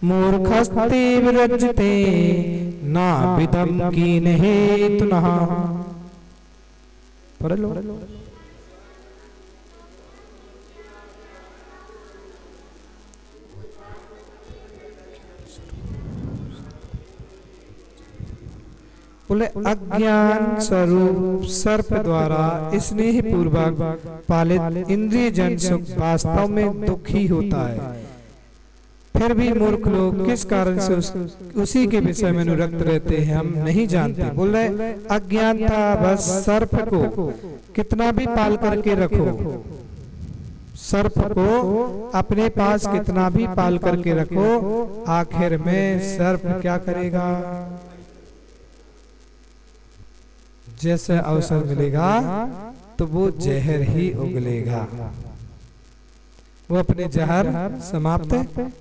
मूर्खस्ते विरजते ना विदम कीन हेतुनः। पढ़ लो। बोले अज्ञान स्वरूप सर्प द्वारा स्नेह पूर्वक पालित इंद्रिय जन सुख वास्तव में दुखी होता है। फिर भी मूर्ख लोग किस कारण से उसी के विषय में अनुरक्त रहते हैं हम नहीं जानते। बोल रहे अज्ञानता बस सर्प को कितना भी पाल करके रखो, सर्प को अपने पास कितना भी पाल करके रखो, आखिर में सर्प क्या करेगा? जैसे अवसर मिलेगा तो वो जहर ही उगलेगा, वो अपने जहर समाप्त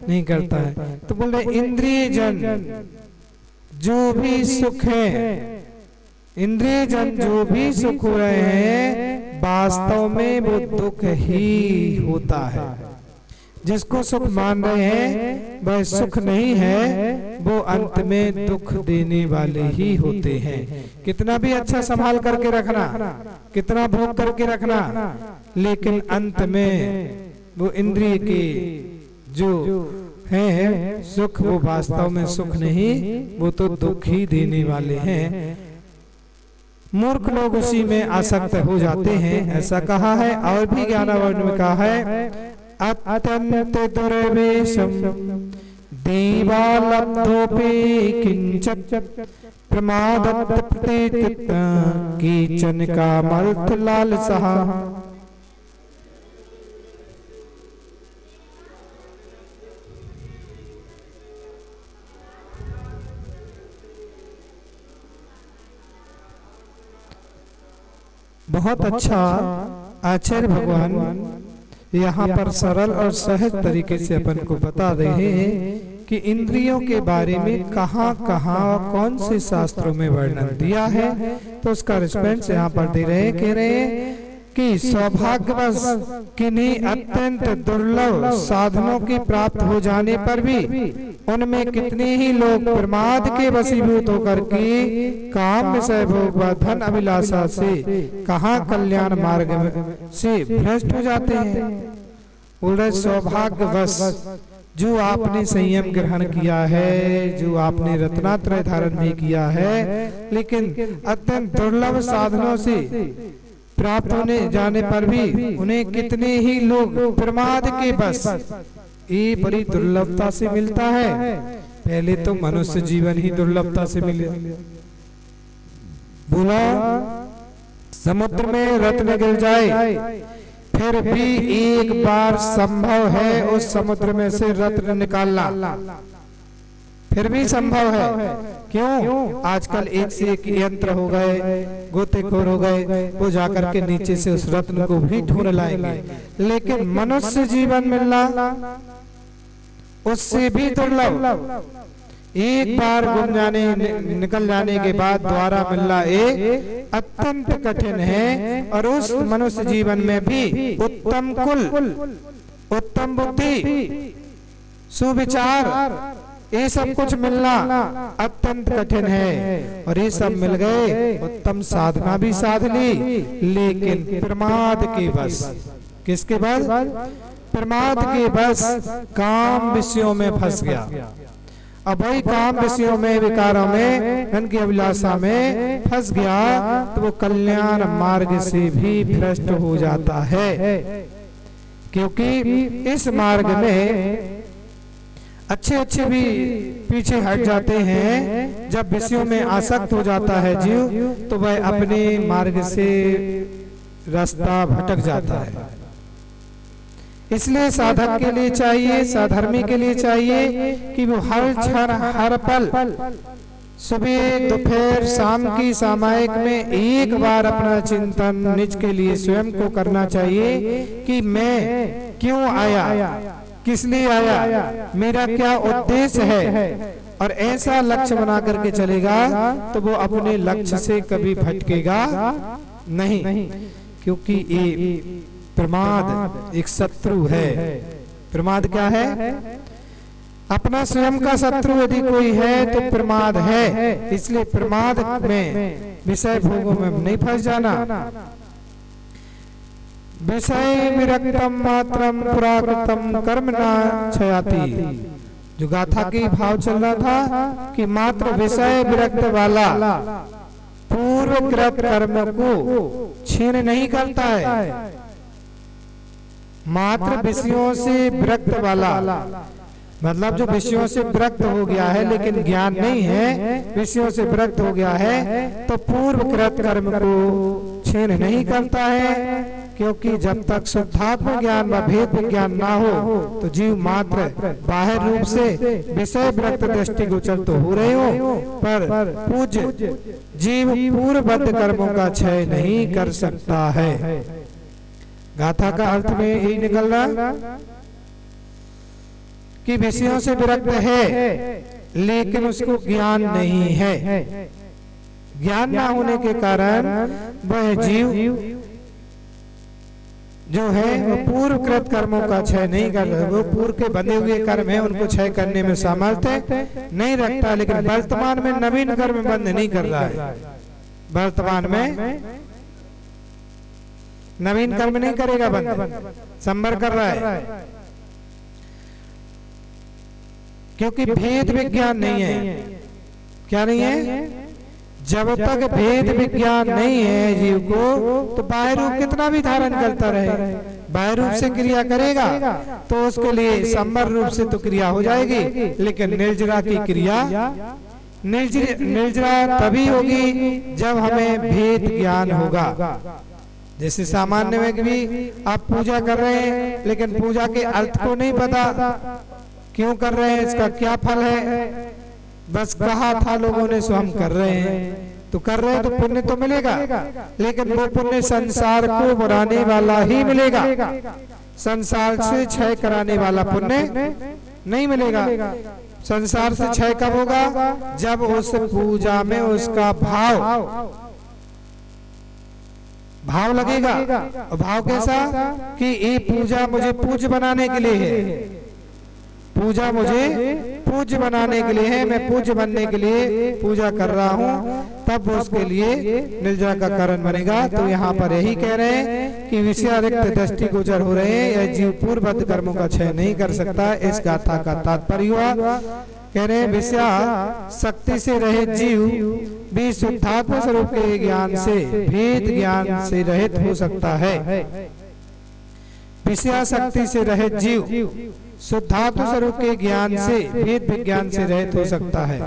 नहीं करता है। तो बोल रहे इंद्रिय जन जो भी सुख है, इंद्रिय जन जो भी सुख हो रहे हैं वास्तव में वो दुख ही होता है। जिसको सुख मान रहे हैं वह सुख नहीं है, वो अंत में दुख देने वाले ही होते हैं। कितना भी अच्छा संभाल करके रखना, कितना भोग करके रखना, लेकिन अंत में वो इंद्रिय के जो है सुख वो वास्तव में सुख नहीं, वो तो दुख ही देने वाले हैं। मूर्ख लोग उसी में आसक्त हो जाते हैं, ऐसा कहा है। और भी 11 वर्ण में कहा है अत्यंत दुर्वेशम देवालब्धोपि किंचित् प्रमादत् प्रतीत कीचन का मल्थ लालसः। बहुत अच्छा आचार्य भगवान यहाँ पर सरल और सहज तरीके से अपन को बता रहे हैं कि इंद्रियों के बारे में कहाँ कहाँ कौन से शास्त्रों में वर्णन दिया है। तो उसका रिस्पेंस यहाँ पर दे रहे हैं, कह रहे हैं कि सौभाग्यवश किन्हीं अत्यंत दुर्लभ साधनों की प्राप्त हो जाने पर भी उनमें कितने ही लोग प्रमाद के वशीभूत होकर के काम विषय भोग व धन अभिलाषा से कहाँ कल्याण मार्ग से भ्रष्ट हो जाते हैं। बोल रहे सौभाग्यवश जो आपने संयम ग्रहण किया है, जो आपने रत्नात्रय धारण भी किया है, लेकिन अत्यंत दुर्लभ साधनों से प्राप्त होने जाने पर भी उन्हें कितने ही लोग प्रमाद के बस ये बड़ी दुर्लभता से मिलता है। पहले तो मनुष्य जीवन ही दुर्लभता से मिले। बोला समुद्र में रत्न गिर जाए फिर भी एक बार संभव है उस समुद्र में से रत्न निकालना, फिर भी संभव है। क्यों? आजकल एक से एक यंत्र हो गए, गोतेखोर हो गए, वो जाकर के नीचे से उस रत्न को भी ढूंढ लाएंगे। लेकिन मनुष्य जीवन मिलना उससे भी दुर्लभ, एक बार गुम जाने निकल जाने के बाद दोबारा मिलना एक अत्यंत कठिन है। और उस मनुष्य जीवन में भी उत्तम कुल, उत्तम बुद्धि, सुविचार, ये सब कुछ मिलना अत्यंत कठिन है। और ये सब मिल गए, उत्तम साधना भी साध ली, लेकिन प्रमाद के बस, किसके बस? प्रमाद के बस काम विषयों में फंस गया। अब वही काम विषयों में, विकारों में, धन की अभिलाषा में फंस गया तो वो कल्याण मार्ग से भी भ्रष्ट हो जाता है। क्योंकि इस मार्ग में अच्छे अच्छे भी पीछे हट जाते हैं। जब विषयों में आसक्त हो जाता है जीव तो वह अपने मार्ग से रास्ता भटक जाता है। इसलिए साधक के लिए चाहिए, साधर्मी के लिए चाहिए कि वो हर क्षण हर पल, सुबह दोपहर शाम की सामायिक में एक बार अपना चिंतन निज के लिए स्वयं को करना चाहिए कि मैं क्यों आया, किस लिए आया, मेरा क्या उद्देश्य है। और ऐसा लक्ष्य बना करके चलेगा तो वो अपने लक्ष्य से कभी भटकेगा नहीं। क्योंकि ये प्रमाद एक शत्रु है। प्रमाद क्या है? अपना स्वयं का शत्रु यदि कोई है तो प्रमाद है, इसलिए प्रमाद में विषय भोगों में नहीं फंस जाना। विषय विरक्तम मात्रम पुराकृतम कर्म न क्षयाति, जो गाथा की भाव चल रहा था कि मात्र विषय विरक्त वाला पूर्वकृत कर्म को छीन नहीं करता है। मात्र विषयों से विरक्त वाला मतलब जो विषयों से विरक्त हो गया है लेकिन ज्ञान नहीं है, विषयों से विरक्त हो गया है तो पूर्वकृत कर्म को छीन नहीं करता है, क्योंकि जब तक शुद्धात्म ज्ञान व भेद विज्ञान ना हो तो जीव मात्र बाहर रूप से विषय विरक्त दृष्टि गोचर तो हो रहे हो, पर पूज्य जीव पूर्वबद्ध कर्मों का क्षय नहीं कर सकता है। गाथा का अर्थ में यही निकल रहा कि विषयों से विरक्त है लेकिन उसको ज्ञान नहीं है। ज्ञान ना होने के कारण वह जीव जो है वो पूर्वकृत कर्मों का क्षय नहीं कर रहा। वो पूर्व के बंधे हुए कर्म है उनको क्षय करने में सामर्थ्य नहीं रखता, लेकिन वर्तमान में नवीन कर्म बंद नहीं कर रहा है। वर्तमान में नवीन कर्म नहीं करेगा, बंद संवर कर रहा है, क्योंकि भेद विज्ञान नहीं है। क्या नहीं है? जब तक भेद विज्ञान नहीं है जीव को तो बाह्य रूप कितना भी धारण करता रहे, बाह्य रूप से क्रिया करेगा तो उसके लिए संवर रूप से तो क्रिया हो जाएगी, लेकिन निर्जरा की क्रिया निर्जरा तभी होगी जब हमें भेद ज्ञान होगा। जैसे सामान्य में भी आप पूजा कर रहे हैं लेकिन पूजा के अर्थ को नहीं पता, क्यों कर रहे हैं, इसका क्या फल है, बस कहा था लोगों ने सो हम कर रहे हैं, तो कर रहे हैं तो पुण्य तो मिलेगा, लेकिन वो पुण्य संसार को बढ़ाने वाला ही मिलेगा, संसार से क्षय कराने वाला पुण्य नहीं मिलेगा। संसार से क्षय कब होगा? जब उस पूजा में उसका भाव लगेगा। और भाव कैसा कि ये पूजा मुझे पूज्य बनाने के लिए है, पूजा मुझे पूज्य बनाने के लिए है, मैं पूज्य बनने के लिए पूजा कर रहा हूँ, तब उसके लिए निर्जरा का कारण बनेगा। तो यहाँ पर यही कह रहे हैं कि विषयारिक्त दृष्टि गोचर हो रहे हैं, यह जीव पूर्वबद्ध कर्मों का क्षय नहीं कर सकता। इस गाथा का तात्पर्य हुआ, कह रहे हैं विषया शक्ति से रहित जीव भी शुद्धात्म स्वरूप के ज्ञान से भेद ज्ञान से रहित हो सकता है। विषया शक्ति से रहित जीव शुद्धात्म स्वरूप के ज्ञान से भेद विज्ञान से रहित हो सकता है,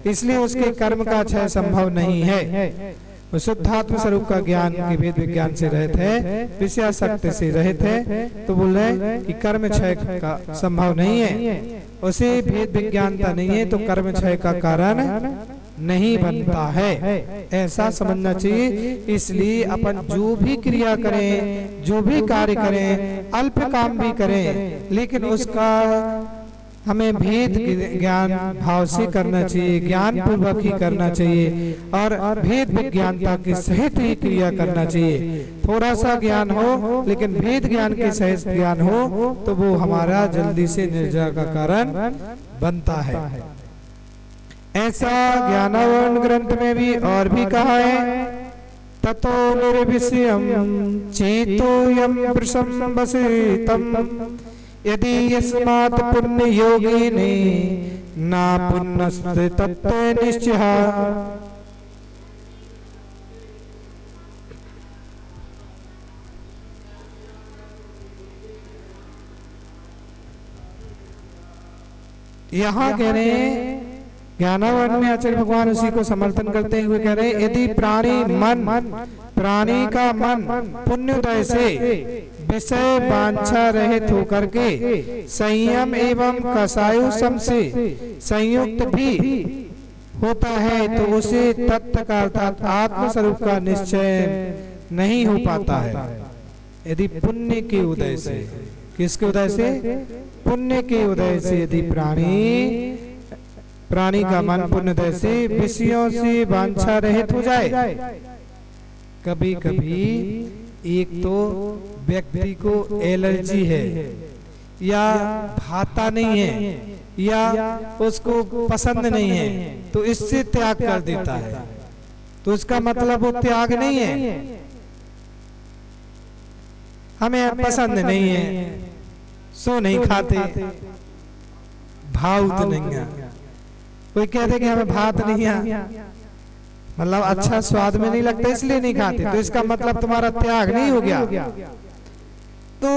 इसलिए उसके कर्म का क्षय संभव नहीं है। वो शुद्धात्म स्वरूप का ज्ञान के भेद विज्ञान से रहित है, विषया शक्ति से रहित है, तो बोल रहे हैं कि कर्म क्षय का संभव नहीं है, उसे भेद विज्ञानता नहीं है तो कर्म क्षय का कारण नहीं बनता है, ऐसा समझना चाहिए। इसलिए अपन जो भी क्रिया करें, जो भी कार्य करें, अल्प काम भी करें, लेकिन उसका हमें भेद ज्ञान भाव से करना चाहिए, ज्ञान पूर्वक ही करना चाहिए और भेद विज्ञानता के सहित ही क्रिया करना चाहिए। थोड़ा सा ज्ञान हो लेकिन भेद ज्ञान के सहित ज्ञान हो तो वो हमारा जल्दी से निर्जरा का कारण बनता है। ऐसा ज्ञानवर्ण ग्रंथ में भी और भी कहा है, ततो निर्विषयम् चेतोयम् प्रसंवसितम् यदि यस्मात् पुण्य योगिने ना पुण्यस्ते तत्ते निश्चयः। यहाँ कह रहे हैं ज्ञानवर्ण में आचार्य भगवान उसी को समर्थन करते हुए कह रहे हैं, यदि प्राणी का मन पुण्योदय से विषय वांछा रहित होकर के संयम एवं कसायु सम से संयुक्त भी होता है तो उसे तत्व का अर्थात आत्म स्वरूप का निश्चय नहीं हो पाता है। यदि पुण्य के उदय से, किसके उदय से? पुण्य के उदय से यदि प्राणी का मन पुण्योदय से विषयों से वांछा रहित हो जाए। कभी कभी एक तो व्यक्ति को एलर्जी है या भाता नहीं है या उसको पसंद नहीं है तो इससे त्याग कर देता है, तो इसका मतलब वो त्याग नहीं है। हमें पसंद नहीं है सो नहीं खाते, भाव तो नहीं है। कोई कहते कि हमें भात नहीं है, मतलब अच्छा स्वाद में नहीं लगता इसलिए नहीं खाते, तो इसका मतलब तुम्हारा त्याग नहीं हो गया। तो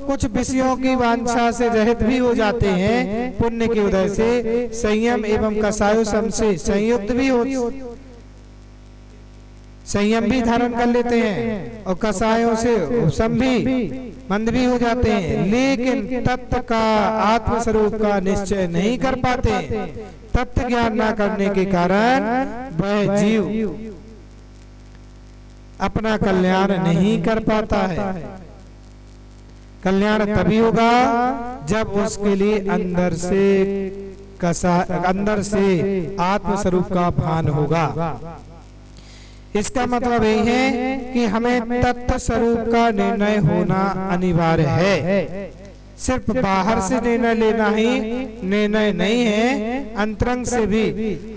कुछ विषयों की वांछा से रहित भी हो जाते हैं पुण्य के उदय से, संयम एवं कसायो सम से संयुक्त भी हो, संयम भी धारण कर लेते हैं और कसायों से उपशम भी मंद भी हो जाते हैं, लेकिन तत्व का आत्मस्वरूप का निश्चय नहीं कर पाते। तत्व ज्ञान न करने के कारण वह जीव अपना कल्याण नहीं कर पाता है। कल्याण तभी होगा जब उसके लिए अंदर से आत्मस्वरूप का भान होगा। इसका मतलब यही है कि हमें तत्व स्वरूप का निर्णय होना अनिवार्य है। सिर्फ बाहर से निर्णय लेना ही निर्णय नहीं है, अंतरंग से भी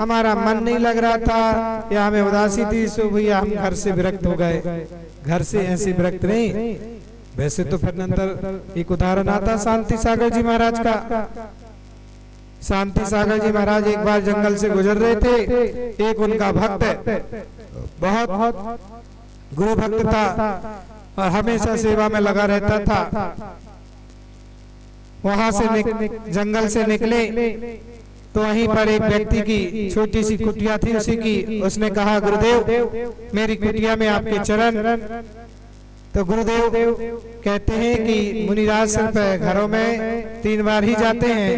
हमारा मन नहीं लग रहा था या हमें उदासी थी सो भैया हम घर से विरक्त हो गए। घर से ऐसे विरक्त नहीं, वैसे तो फिर अंदर एक उदाहरण आता शांति सागर जी महाराज का। शांति सागर जी महाराज एक बार जंगल से गुजर रहे थे, एक उनका भक्त बहुत गुरु भक्त था और हमेशा सेवा में लगा रहता था। वहां से जंगल से निकले तो वहीं पर एक व्यक्ति की छोटी सी कुटिया थी उसी की। उसने कहा गुरुदेव मेरी कुटिया में आपके चरण। तो गुरुदेव कहते हैं कि मुनिराज सिर्फ घरों में 3 बार ही जाते हैं,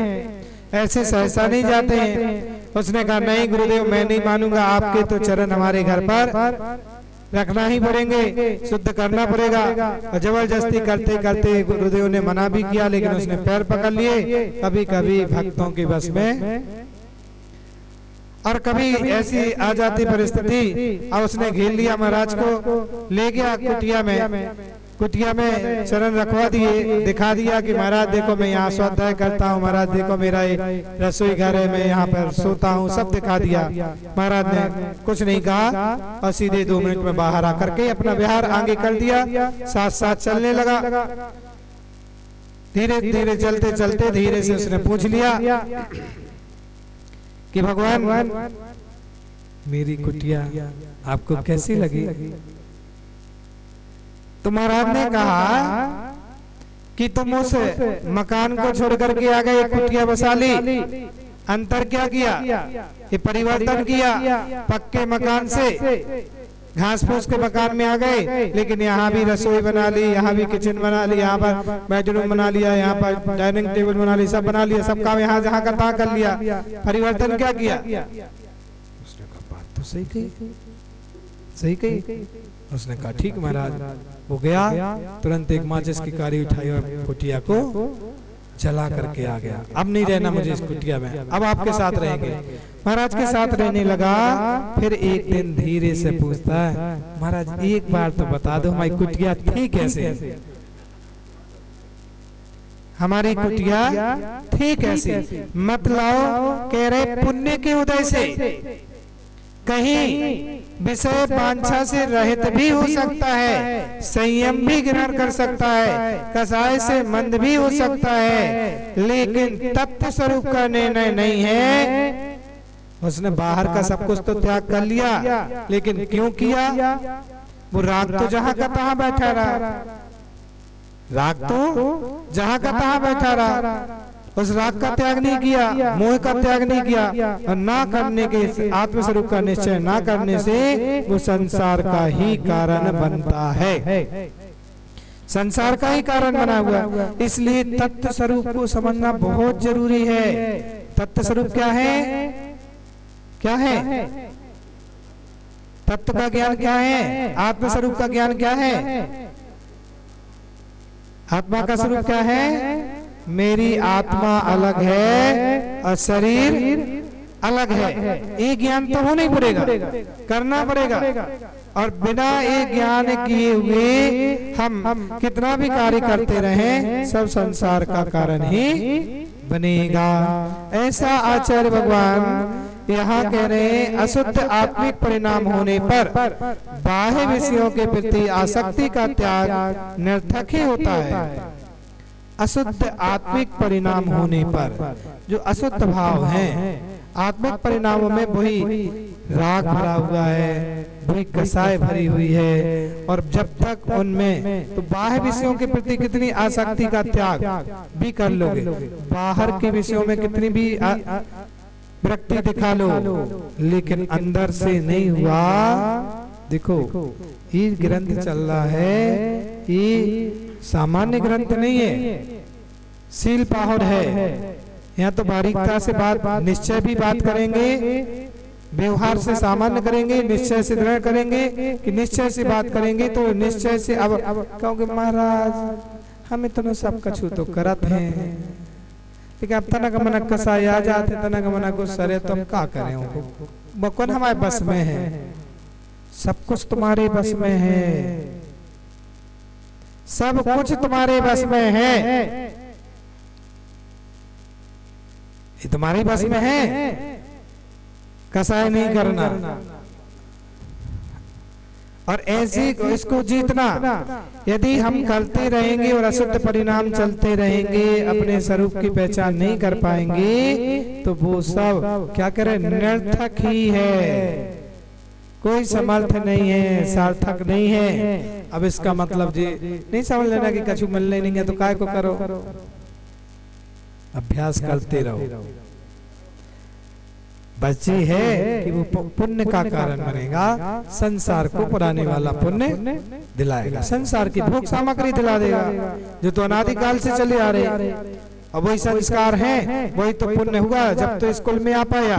ऐसे सहसा नहीं जाते हैं। उसने कहा नहीं गुरुदेव मैं नहीं मानूंगा, आपके तो चरण हमारे घर पर रखना ही पड़ेंगे, शुद्ध करना पड़ेगा। और जबरदस्ती करते करते गुरुदेव ने मना भी किया, लेकिन उसने पैर पकड़ लिए। कभी कभी भक्तों के बस में और कभी ऐसी आ जाती परिस्थिति और उसने घेर लिया महाराज को, ले गया कुटिया में चरण रखवा दिए, दिखा दिया कि महाराज देखो मैं यहाँ स्वाध्याय करता हूँ, महाराज देखो मेरा एक रसोई घर है, मैं यहाँ पर सोता हूँ, सब दिखा दिया। महाराज ने कुछ नहीं कहा और सीधे 2 मिनट में बाहर आकर के अपना विहार आगे कर दिया, साथ साथ चलने लगा। धीरे धीरे चलते चलते धीरे से उसने पूछ लिया कि भगवान मेरी कुटिया आपको कैसी लगी? तो महाराज ने कहा कि तुम उस मकान को छोड़ करके आ गए, कुटिया बसा ली, अंतर क्या किया? ये परिवर्तन किया। पक्के मकान से घास फूस के मकान में आ गए, लेकिन यहाँ भी रसोई बना ली, यहाँ भी किचन बना ली, यहाँ पर बेडरूम बना लिया, यहाँ पर डाइनिंग टेबल बना ली, सब बना लिया, सब काम यहाँ जहाँ का तहाँ कर लिया। परिवर्तन क्या किया? उसने कहा बात तो सही कही, सही कही। उसने कहा ठीक महाराज। वो गया, तुरंत एक माचिस की काड़ी उठाई और कुटिया को जला करके आ गया। अब नहीं रहना मुझे इस कुटिया में, अब आपके साथ रहेंगे। महाराज के साथ रहने लगा। फिर एक दिन धीरे से पूछता है महाराज एक बार तो बता दो हमारी कुटिया थी कैसे? हमारी कुटिया थी कैसे? मतलब कह रहे पुण्य के उदय से कहीं विषय वांछा से रहित भी हो सकता है, संयम भी ग्रहण कर सकता है, कसाय से मंद भी हो सकता है, लेकिन तत्व स्वरूप का निर्णय नहीं है। उसने बाहर का सब कुछ तो त्याग कर लिया, लेकिन क्यों किया? वो राग तो जहां का तहां बैठा रहा, राग तो जहां का तहां बैठा रहा। उस राग का त्याग नहीं किया, मोह का त्याग नहीं किया, और ना करने के आत्मस्वरूप का निश्चय ना करने से वो संसार का ही कारण बनता है, संसार का ही कारण बना हुआ। इसलिए तत्व स्वरूप को समझना बहुत जरूरी है। तत्व स्वरूप क्या है? क्या है? तत्व का ज्ञान क्या है? आत्मस्वरूप का ज्ञान क्या है? आत्मा का स्वरूप क्या है? मेरी आत्मा अलग है और शरीर अलग है। ये ज्ञान तो होना ही पड़ेगा, करना पड़ेगा। और बिना ये ज्ञान किए हुए हम कितना भी कार्य करते रहें, सब संसार का कारण ही बनेगा। ऐसा आचार्य भगवान यहाँ कह रहे हैं, अशुद्ध आत्मिक परिणाम होने पर बाह्य विषयों के प्रति आसक्ति का त्याग निरर्थक ही होता है। अशुद्ध आत्मिक परिणाम होने पर जो अशुद्ध भाव हैं, आत्मिक परिणामों में वही राग भरा हुआ है, वही कसाय भरी हुई है, और जब तक उनमें तो बाह्य विषयों के प्रति कितनी आसक्ति का त्याग भी कर लोगे, बाहर के विषयों में कितनी भी विरक्ति दिखा लो, लेकिन अंदर से नहीं हुआ। देखो ये ग्रंथ चल रहा है, ये सामान्य ग्रंथ नहीं है, सील पाहुर है। यहाँ तो बारीकता से बात, निश्चय भी बात करेंगे, व्यवहार से सामान्य करेंगे, निश्चय से दृढ़ करेंगे कि निश्चय से बात करेंगे तो निश्चय से अब कहोगे महाराज हम इतना सब कछु तो करत हैं, लेकिन अब तना का मना कसाई आ जाते, तना का मना गुस्सा रहे तो हम क्या करें, कौन हमारे बस में है, सब कुछ तुम्हारे बस में है, सब कुछ तुम्हारे बस में है, ये तुम्हारी बस में है, कसाई नहीं करना। और ऐसे इसको जीतना, यदि हम करते रहेंगे और अशुद्ध परिणाम चलते रहेंगे, अपने स्वरूप की पहचान नहीं कर पाएंगे, तो वो सब क्या करें, निरर्थक ही है, कोई समर्थ नहीं है, सार्थक नहीं है। अब इसका मतलब जी नहीं समझ लेना कि कछु मिलने नहीं है तो काय को करो, अभ्यास करते रहो। बच्चे है कि वो पुण्य का कारण बनेगा, संसार को पुराने वाला पुण्य दिलाएगा, संसार की भोग सामग्री दिला देगा जो तो अनादिकाल से चले आ रहे। अब वही संस्कार हैं, वही तो पुण्य हुआ जब तो स्कूल में आ पाया,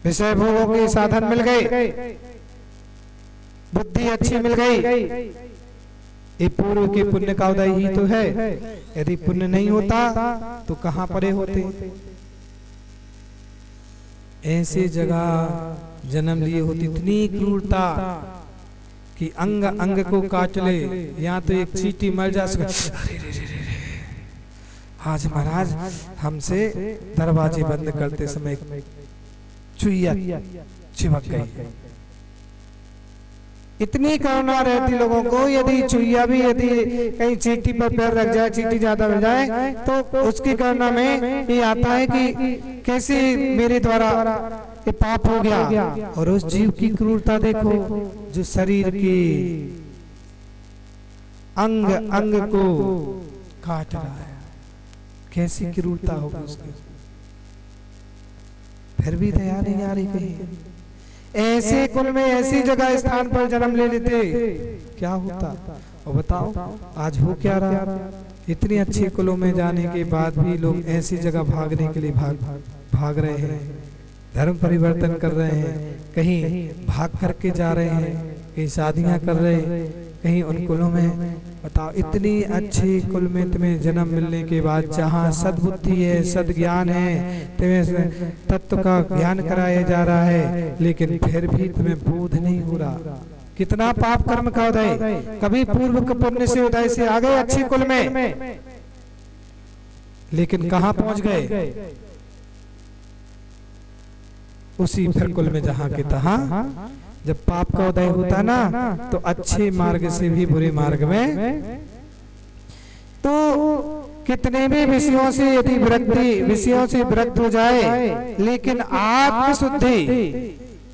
विषय भोगों के साधन मिल गए, बुद्धि अच्छी मिल गई, ये पूर्व के पुण्य का उदय ही तो है। यदि पुण्य नहीं होता तो कहां पड़े होते, ऐसी जगह जन्म लिए होती। इतनी क्रूरता कि अंग अंग को काट ले, यहाँ तो एक चींटी मर जा सके, आज महाराज हमसे दरवाजे बंद करते समय चुईया चिपक गई। इतनी करुणा रहती लोगों को, यदि चुईया भी यदि कहीं चींटी पर पैर रख जाए, चींटी ज्यादा मिल जाए तो उसकी करुणा में ये आता है कि कैसे मेरे द्वारा ये पाप हो गया। और उस जीव की क्रूरता देखो जो शरीर के अंग अंग को काट रहा है, कैसी क्रूरता होगी उसकी, फिर भी दया नहीं आ रही कहीं। ऐसे कुल में ऐसी जगह स्थान पर जन्म ले लेते क्या होता, और बताओ आज हो क्या रहा। इतनी अच्छी कुलों में जाने के बाद भी लोग ऐसी जगह भागने के लिए भाग रहे हैं, धर्म परिवर्तन कर रहे हैं, कहीं भाग करके जा रहे हैं, कहीं शादियां कर रहे हैं, कहीं उन कुलों में। बताओ इतनी अच्छी कुल में तुम्हें जन्म मिलने के बाद, जहाँ सद्बुद्धि है, सद्ज्ञान है, तुम्हें तत्व का ज्ञान कराया जा रहा है, लेकिन फिर भी तुम्हें बोध नहीं हो रहा। कितना पाप कर्म का उदय, कभी पूर्व के पुण्य से उदय से आ गए अच्छी कुल में, लेकिन कहाँ पहुंच गए, उसी फिर कुल में जहाँ के तहाँ। जब पाप का उदय होता ना तो अच्छे मार्ग से भी बुरे मार्ग में, तो कितने भी विषयों से यदि विषयों से विरक्त हो जाए, लेकिन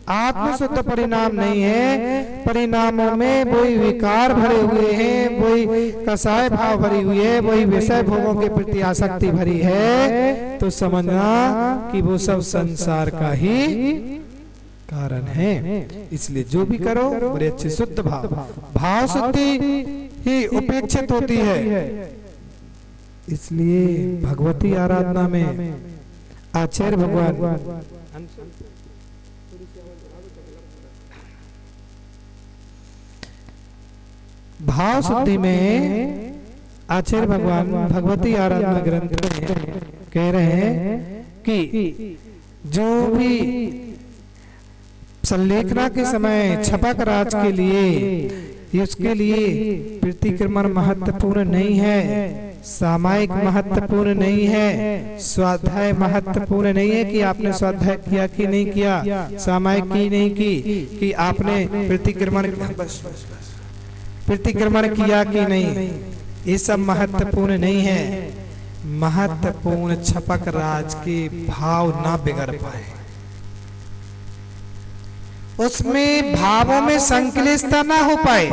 आत्मशुद्ध परिणाम नहीं है, परिणामों में वही विकार भरे हुए हैं, वही कसाय भाव भरी हुई है, वही विषय भोगों के प्रति आसक्ति भरी है, तो समझना कि वो सब संसार का ही कारण है। इसलिए जो भी करो बड़े अच्छे शुद्ध भाव शुद्धि ही उपेक्षित होती है। इसलिए भगवती आराधना में आचार्य भगवान भाव शुद्धि में आचार्य भगवान भगवती आराधना ग्रंथ में कह रहे हैं कि जो भी संलेखना के समय छपक राज के लिए उसके लिए प्रतिक्रमण महत्वपूर्ण नहीं है, सामायिक महत्वपूर्ण नहीं है, स्वाध्याय महत्वपूर्ण नहीं है कि आपने स्वाध्याय किया कि नहीं किया, सामायिक की नहीं की, कि आपने प्रतिक्रमण किया कि नहीं, ये सब महत्वपूर्ण नहीं है। महत्वपूर्ण छपक राज के भाव ना बिगड़ पाए, उसमें भावों में संक्लिष्टता ना हो पाए।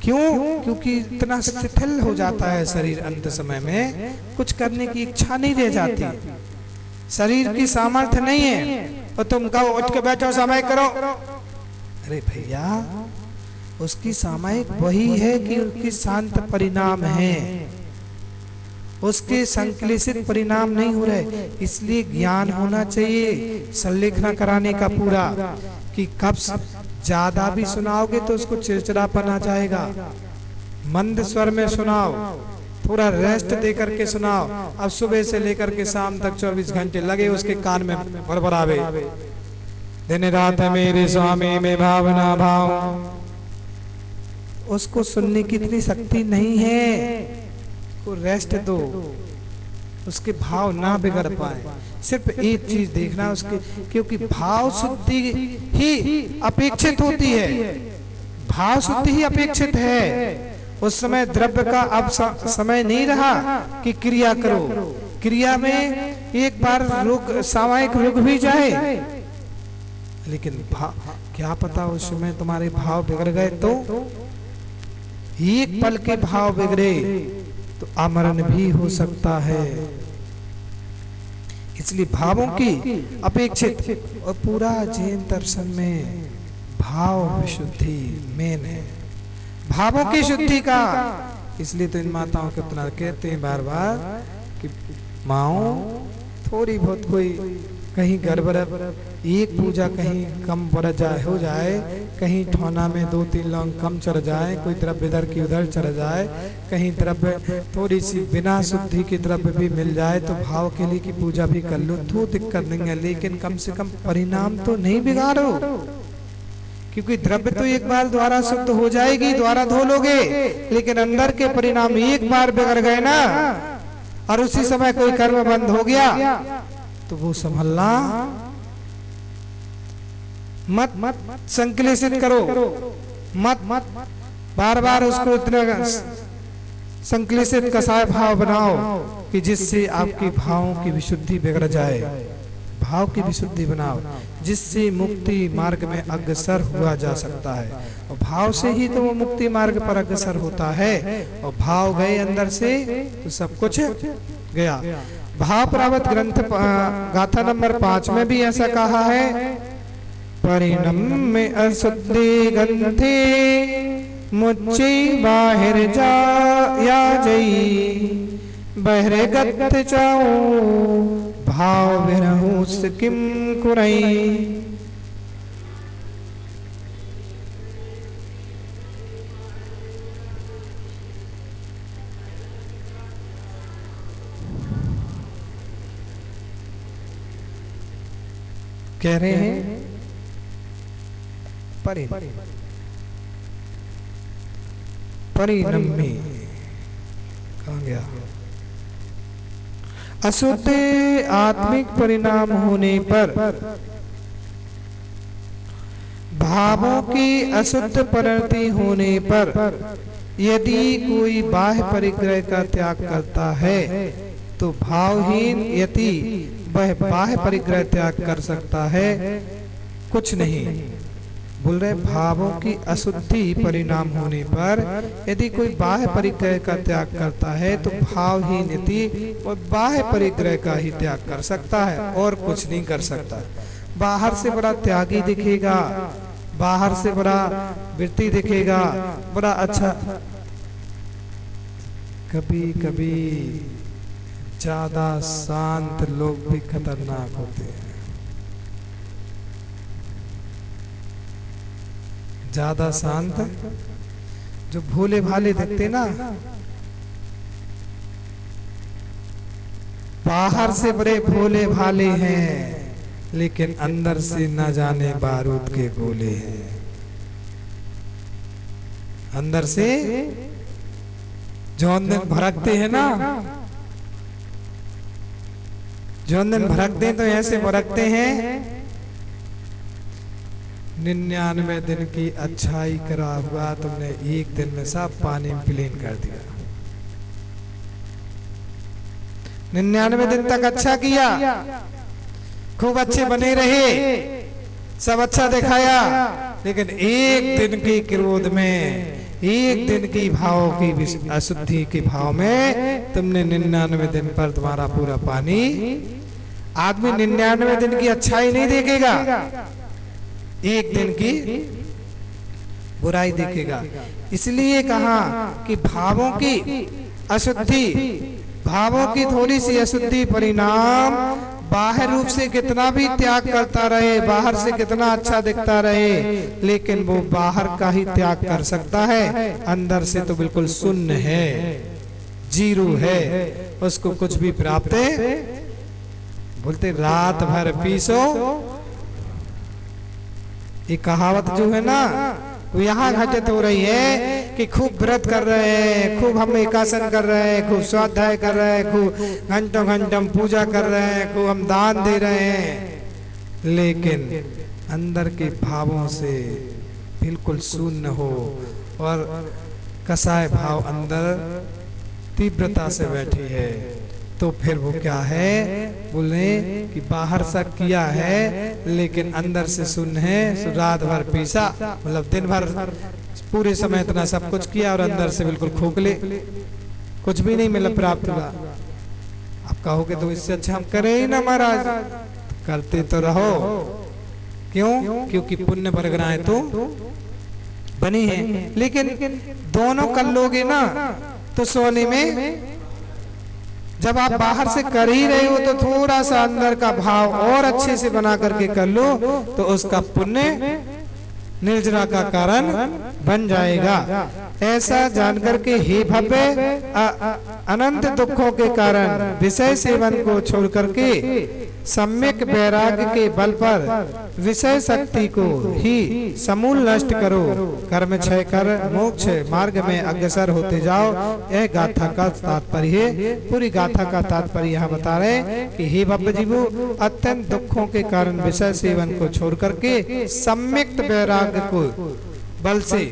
क्यों? क्योंकि इतना शिथिल हो जाता है शरीर, अंत समय में कुछ करने की इच्छा नहीं रह जाती, शरीर की सामर्थ्य नहीं है। और तुम कहो उठ के बैठो समय करो, अरे भैया उसकी सामयिक वही है कि उसकी शांत परिणाम है, उसके संक्लेशित परिणाम नहीं हो रहे। इसलिए ज्ञान होना चाहिए संलेखना कराने का पूरा, कि कब ज्यादा भी सुनाओगे तो उसको चिड़चिड़ापन आ जाएगा। मंद स्वर में सुनाओ, थोड़ा रेस्ट दे करके सुनाओ। अब सुबह से लेकर के शाम तक 24 घंटे लगे उसके कान में बरबरावे, दिन रात मेरे स्वामी में भावना भाव, उसको सुनने की इतनी शक्ति नहीं है। को रेस्ट दो, उसके भाव ना बिगड़ पाए। सिर्फ एक चीज देखना उसके, क्योंकि भाव शुद्धि ही अपेक्षित होती है, भाव शुद्धि ही अपेक्षित है। उस समय द्रव्य का अब समय नहीं रहा कि क्रिया करो, क्रिया में एक बार रुक, सामयिक रुक भी जाए, लेकिन क्या पता उस समय तुम्हारे भाव बिगड़ गए तो एक पल के भाव बिगड़े तो अमरण भी हो सकता है। इसलिए भावों की अपेक्षित, और पूरा जैन दर्शन में भाव विशुद्धि मेन है, भावों की शुद्धि का। इसलिए तो इन माताओं को इतना कहते हैं बार बार कि माओ थोड़ी बहुत कोई कहीं गड़बड़, एक पूजा कहीं कम बढ़ जाए हो जाए, कहीं ठोना में 2-3 लौंग कम चढ़ जाए, कोई द्रव्य इधर की उधर चढ़ जाए, कहीं द्रव्य थोड़ी सी बिना शुद्धि की द्रव्य भी मिल जाए तो भाव के लिए की पूजा भी कर लो तो दिक्कत नहीं है, लेकिन कम से कम परिणाम तो नहीं बिगाड़ो। क्योंकि द्रव्य तो एक बार द्वारा शुद्ध हो जाएगी, द्वारा धो लोगे, लेकिन अंदर के परिणाम एक बार बिगड़ गए ना, और उसी समय कोई कर्म बंद हो गया तो वो संभलना मत संक्लेशित करो, मत बार बार उसको इतना संक्लेशित कसाय भाव बनाओ कि जिससे आपकी भावों की विशुद्धि बिगड़ जाए। भाव की विशुद्धि बनाओ जिससे मुक्ति मार्ग में अग्रसर हुआ जा सकता है, और भाव से ही तो वो मुक्ति मार्ग पर अग्रसर होता है। और भाव गए अंदर से तो सब कुछ गया। भाव प्रावत ग्रंथ गाथा नंबर 5 में भी ऐसा कहा है, परिणम में अशुद्धि गंधे मुच्चे बाहर जा या जई, बहरे गत चाओ भाव विरहु किम कुरई। कह रहे हैं परिणम में कहा गया अशुद्ध आत्मिक परिणाम होने पर भावों की अशुद्ध परिणति होने पर यदि कोई बाह्य परिग्रह का त्याग करता है तो भावहीन यदि वह बाह्य परिग्रह त्याग कर सकता है, कुछ नहीं बोल रहे। भावों की अशुद्धि परिणाम होने पर यदि कोई बाह्य परिग्रह का त्याग करता है तो भावहीन यदि वह बाह्य परिग्रह का ही त्याग कर सकता है और कुछ नहीं कर सकता। बाहर से बड़ा त्यागी दिखेगा, बाहर से बड़ा वृत्ति दिखेगा, बड़ा अच्छा, कभी कभी ज्यादा शांत लोग भी खतरनाक होते हैं। ज्यादा शांत जो भोले भाले दिखते ना, बाहर से बड़े भोले भाले हैं, लेकिन अंदर से न जाने बारूद के गोले हैं। अंदर से जौन दिन भड़कते हैं ना, जौन दिन भड़कते हैं तो ऐसे भड़कते हैं 99 दिन की अच्छाई करा हुआ तुमने एक दिन में सब पानी में विलीन कर दिया। 99 दिन तक अच्छा किया, खूब अच्छे बने रहे, सब अच्छा दिखाया, लेकिन एक दिन की क्रोध में, एक दिन की भाव की अशुद्धि के भाव में तुमने 99 दिन पर तुम्हारा पूरा पानी। आदमी 99 दिन की अच्छाई नहीं देखेगा, एक दिन की बुराई देखेगा। इसलिए कहा कि भावों की अशुद्धि, भावों की थोड़ी सी अशुद्धि परिणाम बाहर रूप से कितना भी त्याग करता रहे, बाहर से कितना अच्छा दिखता रहे, लेकिन वो बाहर का ही त्याग कर सकता है, अंदर से तो बिल्कुल शून्य है, जीरो है, उसको कुछ भी प्राप्त है। बोलते रात भर पीसो, ये कहावत जो है ना वो यहाँ घटित हो रही है कि खूब व्रत कर रहे हैं, खूब हम एकासन कर रहे हैं, खूब स्वाध्याय कर रहे हैं, खूब घंटों घंटों पूजा कर रहे हैं, खूब हम दान दे रहे हैं, लेकिन अंदर के भावों से बिल्कुल शून्य हो और कसाय भाव अंदर तीव्रता से बैठी है, तो फिर वो क्या है, बोले कि बाहर से किया है लेकिन अंदर से शून्य है। रात भर पीसा मतलब दिन भर पूरे समय इतना सब कुछ किया और अंदर से बिल्कुल खोखले, कुछ भी नहीं मिला, प्राप्त हुआ। आप कहोगे तो इससे अच्छा हम करें ही ना महाराज, करते तो रहो। क्यों? क्योंकि पुण्य परगनाएं तो बनी है, लेकिन दोनों कर लोगे ना तो सोने में, जब आप बाहर से कर ही रहे हो तो थोड़ा सा अंदर का भाव और अच्छे से बना करके कर लो तो उसका पुण्य निर्जरा का कारण बन जाएगा। ऐसा जानकर के हे भव्य अनंत दुखों के कारण विषय सेवन को छोड़ करके सम्यक वैराग्य के बल पर विषय शक्ति को ही समूल नष्ट करो, कर्म क्षय कर मोक्ष मार्ग में अग्रसर होते जाओ। यह गाथा का तात्पर्य है। पूरी गाथा का तात्पर्य यहाँ बता रहे हैं कि हे भव्य जीवो, अत्यंत दुखों के कारण विषय सेवन को छोड़ करके सम्यक वैराग्य को बल से,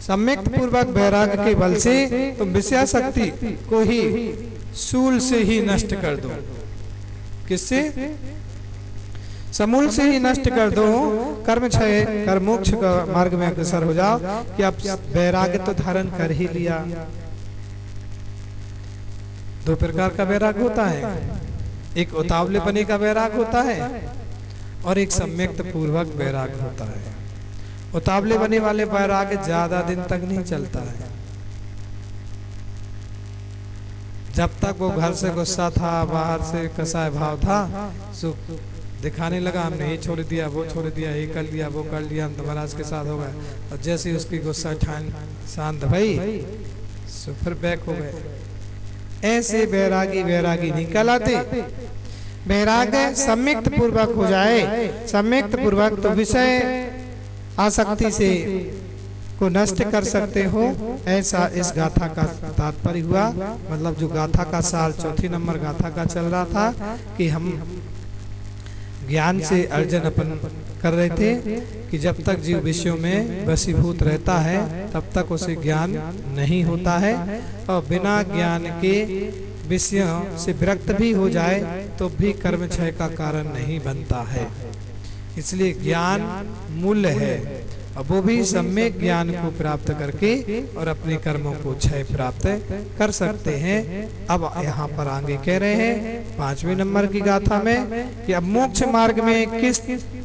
सम्यक पूर्वक वैराग्य के बल से तुम विषय शक्ति को ही शूल से ही नष्ट कर दो। किससे? समूल से ही नष्ट कर दो। कर्म क्षय कर मोक्ष का मार्ग में अग्रसर हो जाओ कि अब वैराग्य तो धारण कर ही लिया। दो प्रकार का वैराग्य होता है, एक उतावले पने का वैराग्य होता है और एक सम्यक पूर्वक वैराग्य होता है। उतावले बने वाले वैराग्य ज्यादा दिन तक नहीं चलता है। जब तक वो घर से गुस्सा था, बाहर से कसाय भाव था, सुख दिखाने लगा, हमने ये छोड़ दिया, वो छोड़ दिया, ये कर लिया, वो कर लिया, हम तो महाराज के साथ हो गए, और जैसे ही उसकी गुस्सा ठान शांत भई सो फिर बैक हो गए। ऐसे वैरागी नहीं कहलाते। वैराग्य सम्यक पूर्वक हो जाए, सम्यक पूर्वक तो विषय आसक्ति से को नष्ट कर सकते हो। ऐसा इस गाथा का तात्पर्य हुआ। मतलब जो गाथा का साल चौथी नंबर गाथा का चल रहा था कि हम ज्ञान से अर्जन अपन कर रहे थे कि जब तक जीव विषयों में वशीभूत रहता है तब तक उसे ज्ञान नहीं होता है, और बिना ज्ञान के विषयों से विरक्त भी हो जाए तो भी कर्म क्षय का कारण नहीं बनता है। इसलिए ज्ञान मूल्य है, अब वो भी सम्यक ज्ञान को प्राप्त करके और अपने कर्मों को क्षय प्राप्त कर सकते हैं। अब यहाँ पर आगे कह रहे हैं 5वें नंबर की गाथा में कि अब मोक्ष मार्ग में किस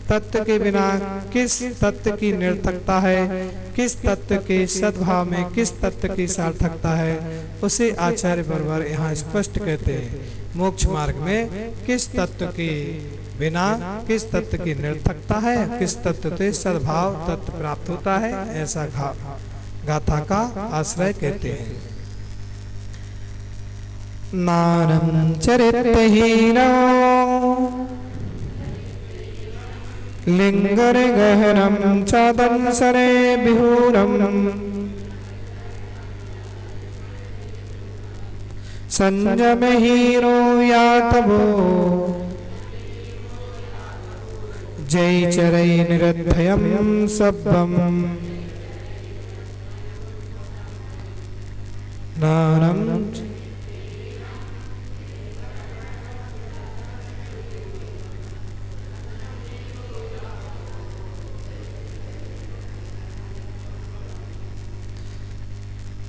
तत्व के बिना किस तत्व की निरर्थकता है, किस तत्व के सद्भाव में किस तत्व की सार्थकता है, उसे आचार्य बरबर यहाँ स्पष्ट कहते हैं। मोक्ष मार्ग में किस तत्व के बिना किस तत्व की निरर्थकता है, किस तत्व से सद्भाव तत्व प्राप्त होता है, ऐसा गाथा का आश्रय कहते हैं। नारं चरित्रहीनो लिंगरे गहनम चदंसरे बिहूरम संजम हीरो यातवो जय चरै निरद्धयम सब्बम नानम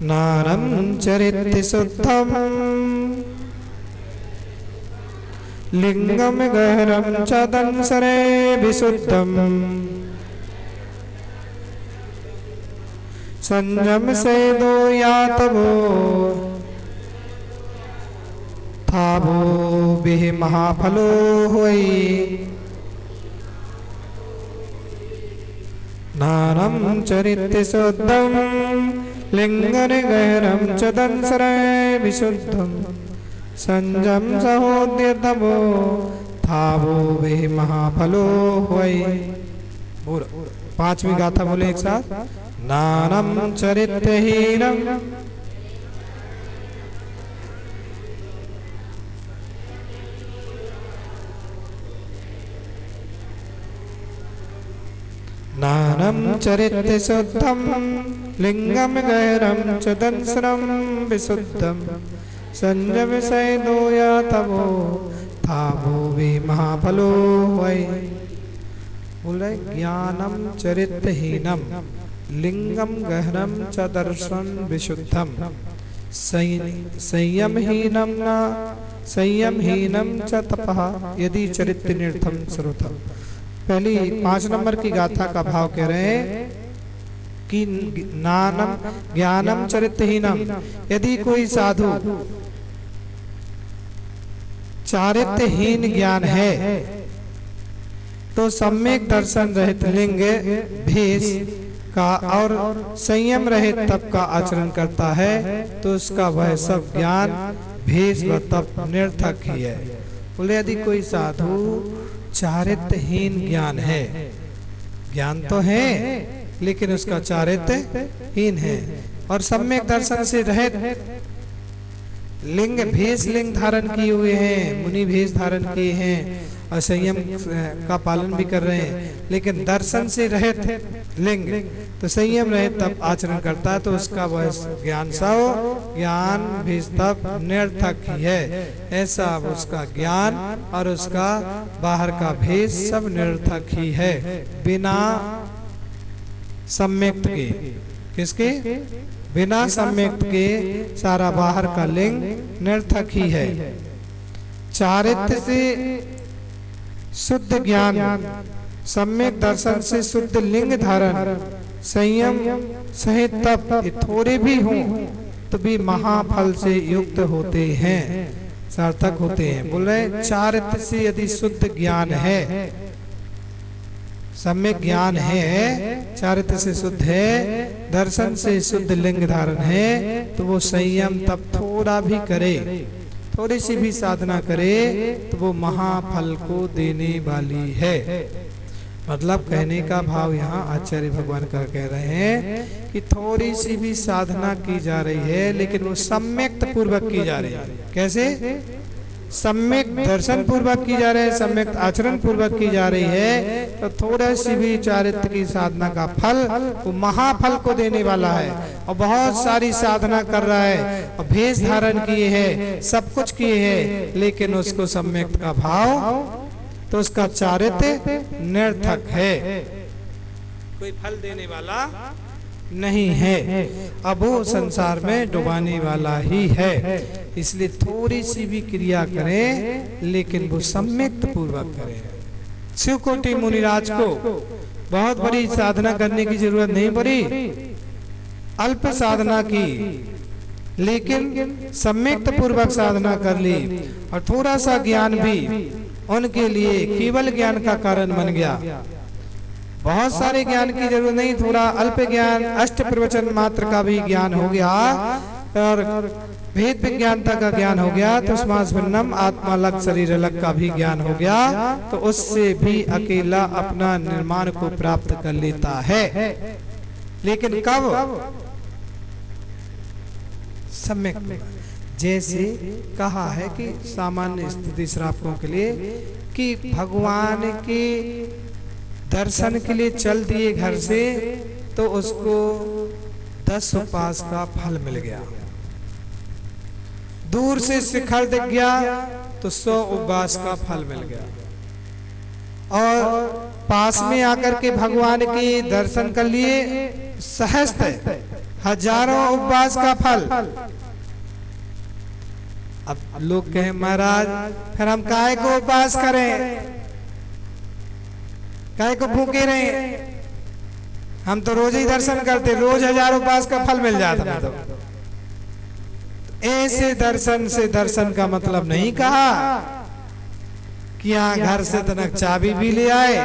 नारं चरित्ति शुद्धं लिंगम गहनम चदंसरे विशुद्धम संयम से दो यातवो थावो बिह महाफलो हुई नारं चरित्ति शुद्धम लिंगन गहनम चदंसरे विशुद्धम संजम सहोद्यतमो थावो वे महाफलो हुई। पांचवी गाथा बोले एक साथ। नानम चरित्रहीनम नानम चरित्र शुद्धम लिंगम गहनम चदंसरम विशुद्धम संजम से दोया तवो थावो वे महाफलो हुई। बोले ज्ञानम चरित्रहीनम लिंगम गहनम च दर्शन विशुद्धम संयमहीनम च तपः यदि चरित्र निर्थम श्रुतम। पहली 5 नंबर की गाथा का भाव कह रहे हैं कि नानम ज्ञानम चरित्रहीनम, यदि कोई साधु चारित्रहीन ज्ञान है तो सम्यक दर्शन रहित लिंग भेष का और संयम रहित तप का आचरण करता है तो उसका वह सब ज्ञान भेष व तप निर्थक ही है। बोले यदि कोई साधु चारित्रहीन ज्ञान है, ज्ञान तो है लेकिन उसका चारित्रहीन है और सम्यक दर्शन से रहित लिंग भेष लिंग धारण किए हुए हैं, मुनि भेष धारण किए हैं और संयम का पालन भी कर रहे हैं, लेकिन दर्शन से रहित लिंग तो संयम रहित तप आचरण करता है तो उसका वह ज्ञान सब ज्ञान भेष तप निर्थक ही है। ऐसा उसका ज्ञान और उसका बाहर का भेष सब निर्थक ही है बिना सम्यक्त के। किसके? बिना सम्यक्त के सारा बाहर का लिंग निर्थक ही है। चारित्र से शुद्ध ज्ञान, सम्यक दर्शन से शुद्ध लिंग धारण, संयम सहित तप थोड़े भी हों तो भी महाफल से युक्त होते हैं, सार्थक होते हैं। बोल रहे चारित्र से यदि शुद्ध ज्ञान है, सम्यक ज्ञान है, चारित्र से शुद्ध है, दर्शन से शुद्ध लिंग धारण है तो वो संयम तप थोड़ा भी करे, थोड़ी सी भी साधना करे तो वो महाफल को देने वाली है। मतलब कहने का भाव यहाँ आचार्य भगवान का कह रहे हैं कि थोड़ी सी भी साधना की जा रही है लेकिन वो सम्यक पूर्वक की जा रही है। कैसे? सम्यक दर्शन पूर्वक की जा रही है, सम्यक आचरण पूर्वक की जा रही है तो थोड़ा सी भी चारित्र की साधना का फल वो महाफल को देने वाला है। और बहुत सारी साधना कर रहा है और भेष धारण किए है, सब कुछ किए है, लेकिन उसको सम्यक का भाव तो उसका चारित्र निर्थक है, कोई फल देने वाला नहीं है, अब वो संसार में डुबाने वाला ही है। इसलिए थोड़ी सी भी क्रिया करें लेकिन वो सम्यक पूर्वक करें। शिवकोटि मुनिराज को बहुत बड़ी साधना करने की जरूरत नहीं पड़ी, अल्प साधना की लेकिन सम्यक पूर्वक साधना कर ली और थोड़ा सा ज्ञान भी उनके लिए केवल ज्ञान का कारण बन गया। बहुत सारे ज्ञान की जरूरत नहीं, थोड़ा अल्प ज्ञान अष्ट प्रवचन मात्र का भी ज्ञान हो गया और भेद विज्ञानता का ज्ञान हो गया, तो तस्मात् भिन्नम आत्मा अलग शरीर अलग का भी ज्ञान हो गया, तो उससे भी अकेला अपना निर्माण को प्राप्त कर लेता है। लेकिन कब? सम्यक, जैसे कहा है कि सामान्य स्थिति श्रावकों के लिए कि भगवान के दर्शन के लिए चल दिए घर से, तो उसको 10 उपवास का फल मिल गया। दूर से शिखर दिख गया तो 100 उपवास का फल मिल गया। और पास में आकर के भगवान के दर्शन कर लिए, सहस्त्र हजारों उपवास का फल। अब लोग कहे महाराज फिर हम काहे को उपवास करें, काहे को भूखे रहे, हम तो रोज ही दर्शन करते, रोज हजारों उपवास का फल मिल जाता। तो ऐसे दर्शन से दर्शन का मतलब नहीं कहा कि यहाँ घर से तनक चाबी भी ले आए,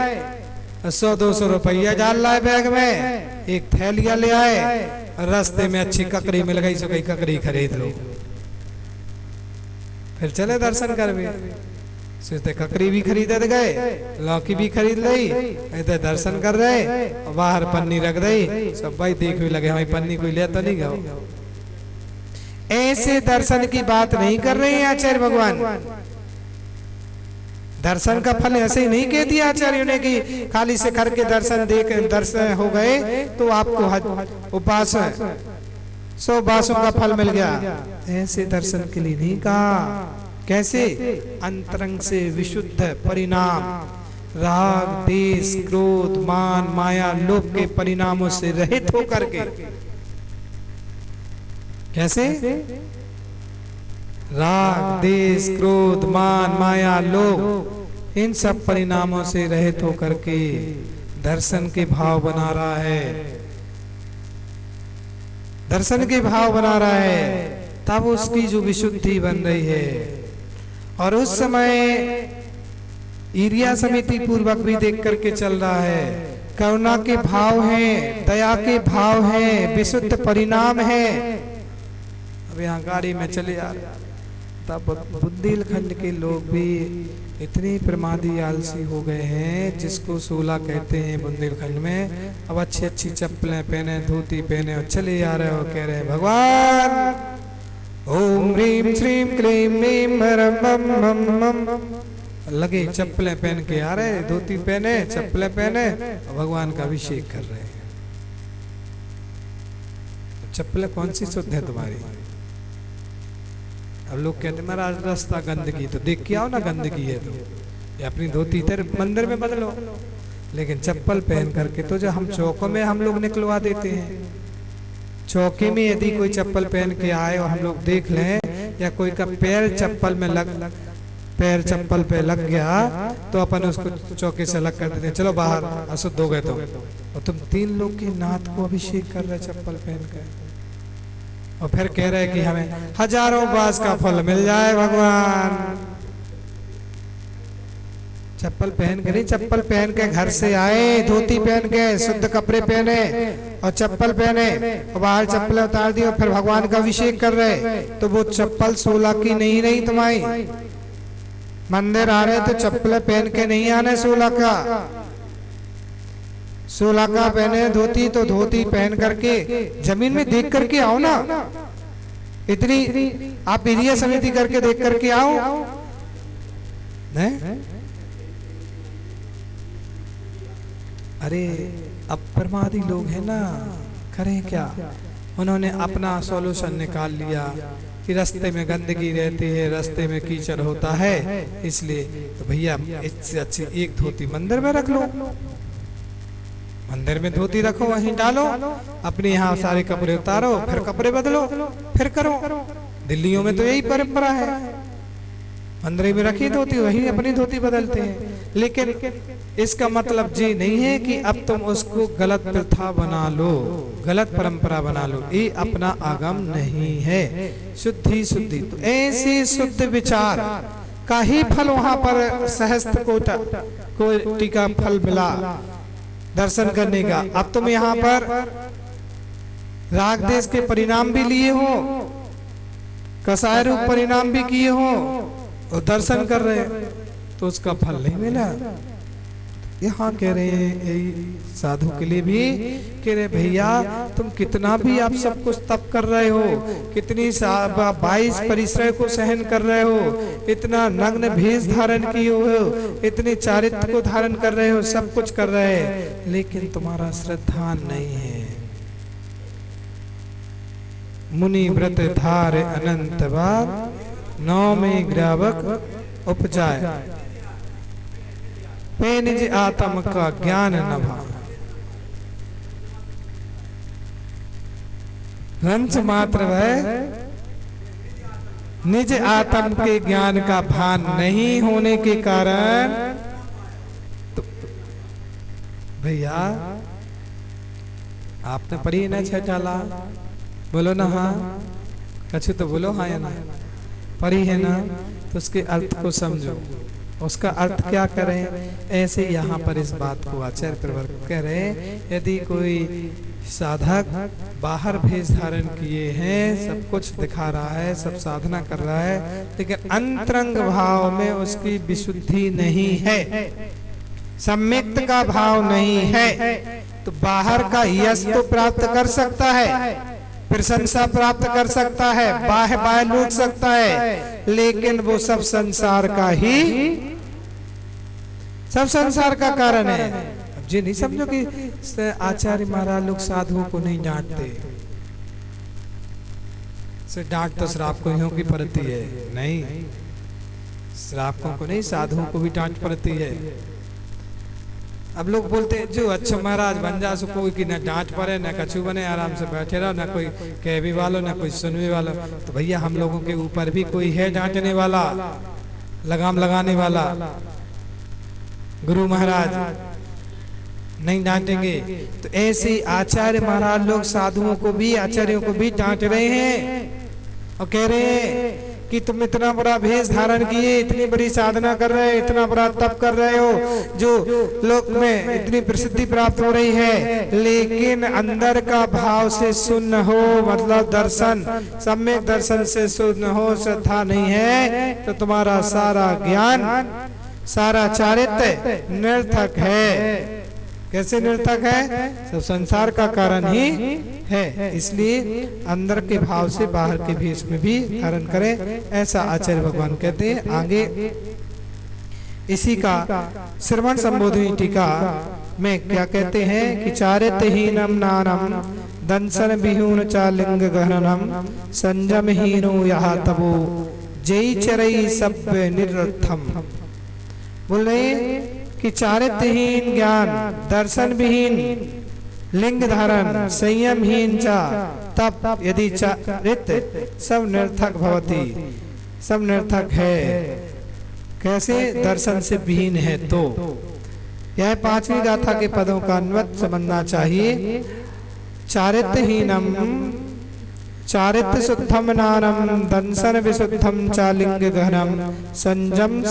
100-200 रुपया डाल लाए बैग में, एक थैलिया ले आए, रास्ते में अच्छी ककड़ी मिल गई सो कई ककड़ी खरीद लो, फिर चले दर्शन कर भी। सोचते ककड़ी भी खरीद गए, लौकी भी खरीद ली, ऐसे दर्शन कर रहे, बाहर पन्नी रख दी, सब भाई देख भी लगे हमारी पन्नी कोई ले तो नहीं गया। ऐसे दर्शन की बात नहीं कर रहे हैं आचार्य भगवान। दर्शन का फल ऐसे ही नहीं कह दिया आचार्यों ने कि खाली से करके दर्शन देख दर्शन हो गए तो आपको उपवास 100 उपवासों का फल मिल गया। ऐसे दर्शन के लिए नहीं कहा। कैसे? अंतरंग से विशुद्ध परिणाम, राग देश क्रोध मान माया लोभ के परिणामों से रहित होकर के। कैसे? राग देश क्रोध मान माया लोभ इन सब परिणामों से रहित होकर के दर्शन के भाव बना रहा है, दर्शन के भाव बना रहा है, तब उसकी जो विशुद्धि बन रही है। और उस समय ईर्ष्या समिति पूर्वक भी देख करके चल रहा है, करुणा के भाव हैं, दया के भाव हैं, विशुद्ध परिणाम है। अब यहाँ गाड़ी में चले आ रहे, तब बुंदेलखंड के लोग भी इतने प्रमादी आलसी हो गए हैं, जिसको 16 कहते हैं बुंदेलखंड में। अब अच्छी अच्छी चप्पलें पहने, धोती पहने और चले आ रहे हो, कह रहे हैं भगवान ओम ह्रीम श्रीम क्लीम ह्रीम हरम बम बम बम। लगे चप्पलें पहन के आ रहे, धोती पहने चप्पलें पहने और भगवान का अभिषेक कर रहे हैं। चप्पलें कौन सी शुद्ध है तुम्हारी? अब लोग कहते हैं महाराज रास्ता गंदगी, तो देख के आओ ना गंदगी है तो, या अपनी धोती इधर मंदिर में बदलो। लेकिन चप्पल पहन करके तो जो हम चौकों में हम लोग निकलवा देते हैं, चौके में यदि कोई चप्पल पहन के आए और हम लोग देख लें, या कोई का पैर चप्पल में पैर चप्पल पे लग गया तो अपन उसको चौके से अलग कर देते हैं, चलो बाहर अशुद्ध हो गए तो। और तुम 3 लोग के नाथ को अभिषेक कर रहे चप्पल पहन कर, और फिर कह रहे कि हमें हजारों उपवास का फल मिल जाए भगवान। चप्पल पहन के नहीं, चप्पल पहन के घर से आए, धोती पहन के शुद्ध कपड़े पहने और चप्पल पहने और बाहर चप्पल उतार दी और फिर भगवान का अभिषेक कर रहे, तो वो चप्पल 16 की नहीं रही तुम्हारी। मंदिर आ रहे तो चप्पल पहन के नहीं आने 16 का, 16 का पहने धोती तो धोती पहन करके जमीन में देख करके आओ ना। इतनी आप ईर्ष्या समिति करके देख करके आओ। नहीं? अरे अब प्रमादी लोग हैं ना, करें क्या? उन्होंने अपना सॉल्यूशन निकाल लिया कि रास्ते में गंदगी रहती है, रास्ते में कीचड़ होता है, इसलिए तो भैया इससे अच्छी एक धोती मंदिर में रख लो, मंदिर में धोती रखो, वहीं डालो, अपने यहाँ सारे कपड़े उतारो, फिर कपड़े बदलो, फिर करो। दिल्लियों में तो यही परंपरा है, मंदिर में रखी धोती, वही अपनी धोती बदलते हैं। लेकिन इसका मतलब ये नहीं है कि अब तुम उसको गलत प्रथा बना लो, गलत परंपरा बना लो, ये अपना आगम नहीं है। शुद्धि शुद्धि तो ऐसे शुद्ध विचार का ही फल वहां पर सहस्त्र कोटि का फल मिला दर्शन करने का। अब तुम यहाँ पर राग देश के परिणाम भी लिए हो कसाय रूप परिणाम भी किए हो और दर्शन कर रहे तो उसका फल नहीं मिला। यहाँ कह रहे हैं साधु के लिए भी कह रहे भैया तुम कितना भी आप सब कुछ तप कर रहे हो, कितनी 22 परिश्रय को सहन कर रहे हो, इतना नग्न भेष धारण किए हो, इतने चारित्र को धारण कर रहे हो, सब कुछ कर रहे हैं, लेकिन तुम्हारा श्रद्धा नहीं है। मुनि व्रत धार अनंत बार नौ में ग्रावक उपजाए, पे निज आत्म का ज्ञान न भान। रंच मात्र वह निज आत्म के ज्ञान का भान नहीं होने के कारण तो भैया आपने पढ़ी ना छठाला, बोलो ना हाँ, कछु तो बोलो हाँ या ना, पढ़ी है ना, तो उसके अर्थ को समझो। उसका अर्थ क्या करें, ऐसे यहाँ पर इस बात को आचार्य प्रवर्तक कह रहे हैं, यदि कोई साधक बाहर भेष धारण किए हैं, सब कुछ दिखा रहा है, सब साधना कर रहा है, लेकिन अंतरंग भाव में उसकी विशुद्धि नहीं है, सम्यक्त का भाव नहीं है, तो बाहर का यश तो प्राप्त कर सकता है, प्रशंसा प्राप्त कर सकता है, बाह बाह लूट सकता है, लेकिन वो सब संसार का ही, सब संसार का कारण है। अब जी नहीं समझो कि आचार्य महाराज लोग साधुओं को नहीं डांटते, डांट तो श्रावकों की पड़ती है, नहीं श्रावकों को नहीं, साधुओं को भी डांट पड़ती है। अब लोग बोलते हैं जो अच्छा महाराज बन जा सो, कोई की ना डांट पड़े ना कछु बने, आराम से बैठे रहो, ना कोई कहने वालों ना कोई सुनने वाला। तो भैया हम लोगों के ऊपर भी कोई है डांटने वाला, लगाम लगाने वाला, गुरु महाराज नहीं डांटेंगे। तो ऐसे आचार्य महाराज लोग साधुओं को भी, आचार्यों को भी डांट रहे हैं और कह रहे हैं कि तुम इतना बड़ा भेष धारण किए, इतनी बड़ी साधना कर रहे हो, इतना बड़ा तप कर रहे हो, जो लोक में इतनी प्रसिद्धि प्राप्त हो रही है, लेकिन अंदर का भाव से शून्य हो, मतलब दर्शन, सम्यक दर्शन से शून्य हो, श्रद्धा नहीं है, तो तुम्हारा सारा ज्ञान, सारा चारित्र्य निरर्थक है। कैसे निरर्थक है? सब संसार का कारण ही है। इसलिए अंदर के भाव से बाहर के भेष में भी धारण करें, ऐसा आचार्य भगवान कहते हैं। आगे इसी का श्रवण संबोधनी टीका में क्या कहते हैं कि चारित्रहीनम नानम दंसन विहून चा लिंग गहनम संयम हीनो यहा तबो जय चरई सब निरर्थम। बोल रहे कि चारित्रहीन ज्ञान, दर्शन विहीन लिंग धारण, संयमहीन चा तप यदि चारित्र सब निरर्थक भवति, सब निरर्थक है। कैसे? दर्शन से विहीन है। तो यह पांचवी गाथा के पदों का अन्वय समझना चाहिए। चारित्रहीनम चारित्र शुद्धम नानम दंसन विशुद्धम चालिंग गहनम संजम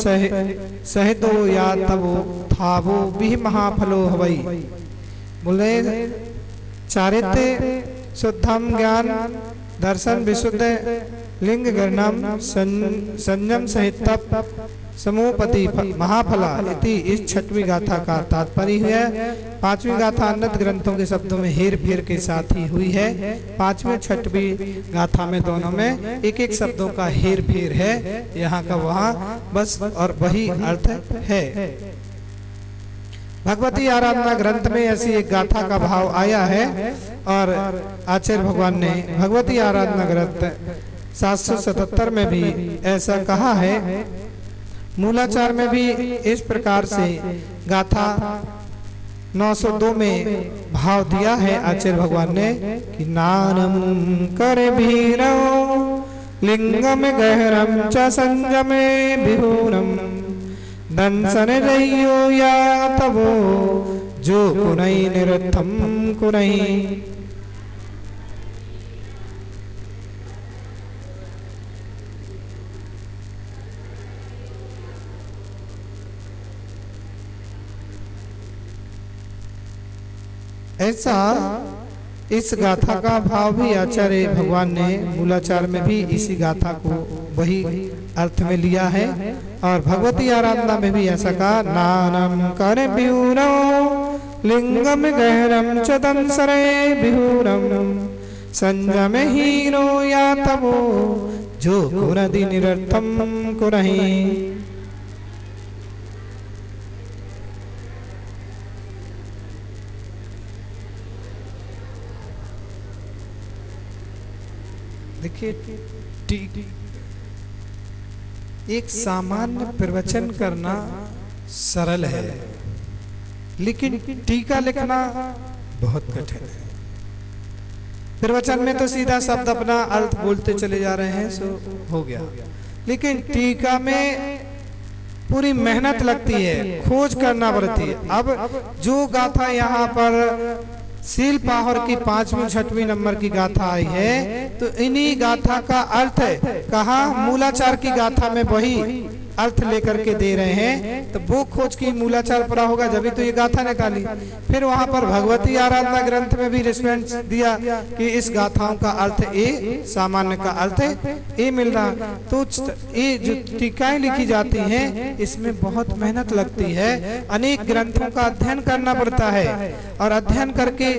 सहितो या तवो थावो भी महाफलो हवई। बोले चारित्र शुद्धम ज्ञान, दर्शन विशुद्ध लिंग गहनम संयम सहित तप समूपति महाफला इति। इस छठवीं गाथा का तात्पर्य है। पांचवी गाथा अन्य ग्रंथों के शब्दों में हेर फेर के साथ ही हुई है। पांचवी छठवीं गाथा में दोनों में एक एक शब्दों का हेर फेर है, यहाँ का वहाँ बस और वही अर्थ है। भगवती आराधना ग्रंथ में ऐसी एक गाथा का भाव आया है और आचार्य भगवान ने भगवती आराधना ग्रंथ 777 में भी ऐसा कहा है। मूलाचार में भी इस प्रकार से गाथा 902 में भाव दिया है आचार्य भगवान ने कि नानम कर भीरो लिंगम गहरम च संजमे विहूनम दंसन रहियो या तवो जो कुनई निरर्थम कुनई। ऐसा इस गाथा का भाव भी आचार्य भगवान ने मूलाचार में भी इसी गाथा को वही अर्थ में लिया है। और भगवती आराधना में भी ऐसा कहा, नानम करे बिहुरो लिंगम गहरम चदंसरे बिहुरम संजम हीरो या तबो जो कुरदि निरर्थम कुरहि। देखिए, एक सामान्य प्रवचन करना सरल है, लेकिन टीका लिखना बहुत कठिन है। प्रवचन में तो सीधा शब्द अपना अर्थ बोलते चले जा रहे हैं, सो हो गया, लेकिन टीका में पूरी मेहनत लगती है, खोज करना पड़ती है। अब जो गाथा यहाँ पर सील पाहर की 5वीं 6वीं नंबर की गाथा आई है, तो इन्हीं गाथा का अर्थ कहा मूलाचार की गाथा में वही अर्थ लेकर के दे रहे हैं। तो वो खोज की मूलाचार पढ़ा होगा जब तो ये गाथा निकाली। फिर वहां पर भगवती आराधना ग्रंथ में भी रिस्पेंस दिया कि इस गाथाओं का अर्थ ए, सामान्य का अर्थ ए मिल रहा। तो ये जो टीकाएं लिखी जाती हैं, इसमें बहुत मेहनत लगती है, अनेक ग्रंथों का अध्ययन करना पड़ता है, और अध्ययन करके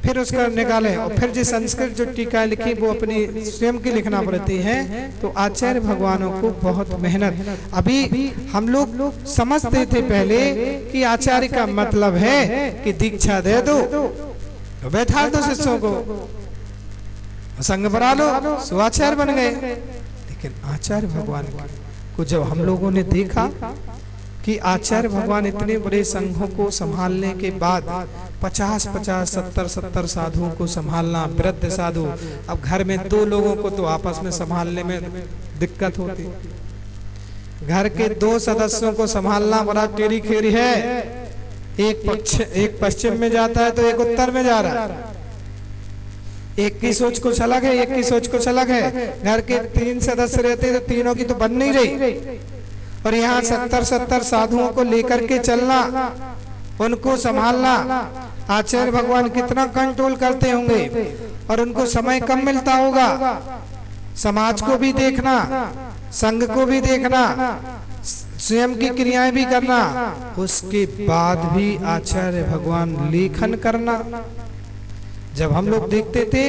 फिर उसका निकाले, और फिर जो संस्कृत जो टीका लिखी वो अपनी स्वयं की लिखना पड़ती है। तो आचार्य भगवानों को बहुत मेहनत। अभी हम लोग समझते थे पहले कि आचार्य का मतलब है कि दीक्षा दे दो, बैठा दो शिष्यों को, संग बना लो, सुआचार्य बन गए। लेकिन आचार्य भगवान को जब हम लोगों ने देखा कि आचार्य भगवान इतने बड़े संघों को संभालने के बाद 50-50, 70-70 साधुओं को संभालना, वृद्ध साधु, अब घर में 2 लोगों को तो आपस में संभालने में दिक्कत होती, घर के 2 सदस्यों को संभालना बड़ा टेढ़ी खेरी है। एक पश्चिम में जाता है तो एक उत्तर में जा रहा है, एक की सोच कुछ अलग है, एक की सोच कुछ अलग है। घर के 3 सदस्य रहते तो तीनों की तो बन नहीं रही, और यहाँ 70-70 साधुओं को लेकर के चलना, उनको संभालना, आचार्य भगवान कितना कंट्रोल करते होंगे, और उनको समय कम मिलता होगा। समाज को भी देखना, संघ को भी देखना, स्वयं की क्रियाएं भी करना, उसके बाद भी आचार्य भगवान लेखन करना। जब हम लोग देखते थे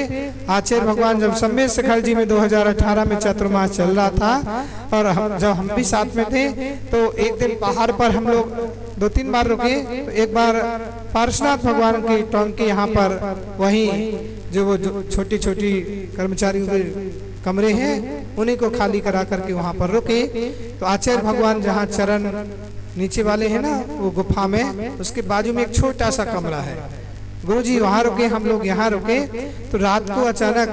आचार्य भगवान जब सम्मेद शिखर जी में 2018 में चतुर्मास चल रहा था, और जब हम भी साथ में थे, तो एक दिन पहाड़ पर हम लोग 2-3 बार रुके। तो एक बार पार्श्वनाथ भगवान की टोंकी यहाँ पर वहीं जो वो छोटी छोटी कर्मचारियों के कमरे हैं उन्हीं को खाली करा करके वहाँ पर रुके। तो आचार्य भगवान जहाँ चरण नीचे वाले हैं ना, वो गुफा में, उसके बाजू में एक छोटा सा कमरा है। गुरुजी वहां रुके, हम लोग यहाँ रुके। तो रात को अचानक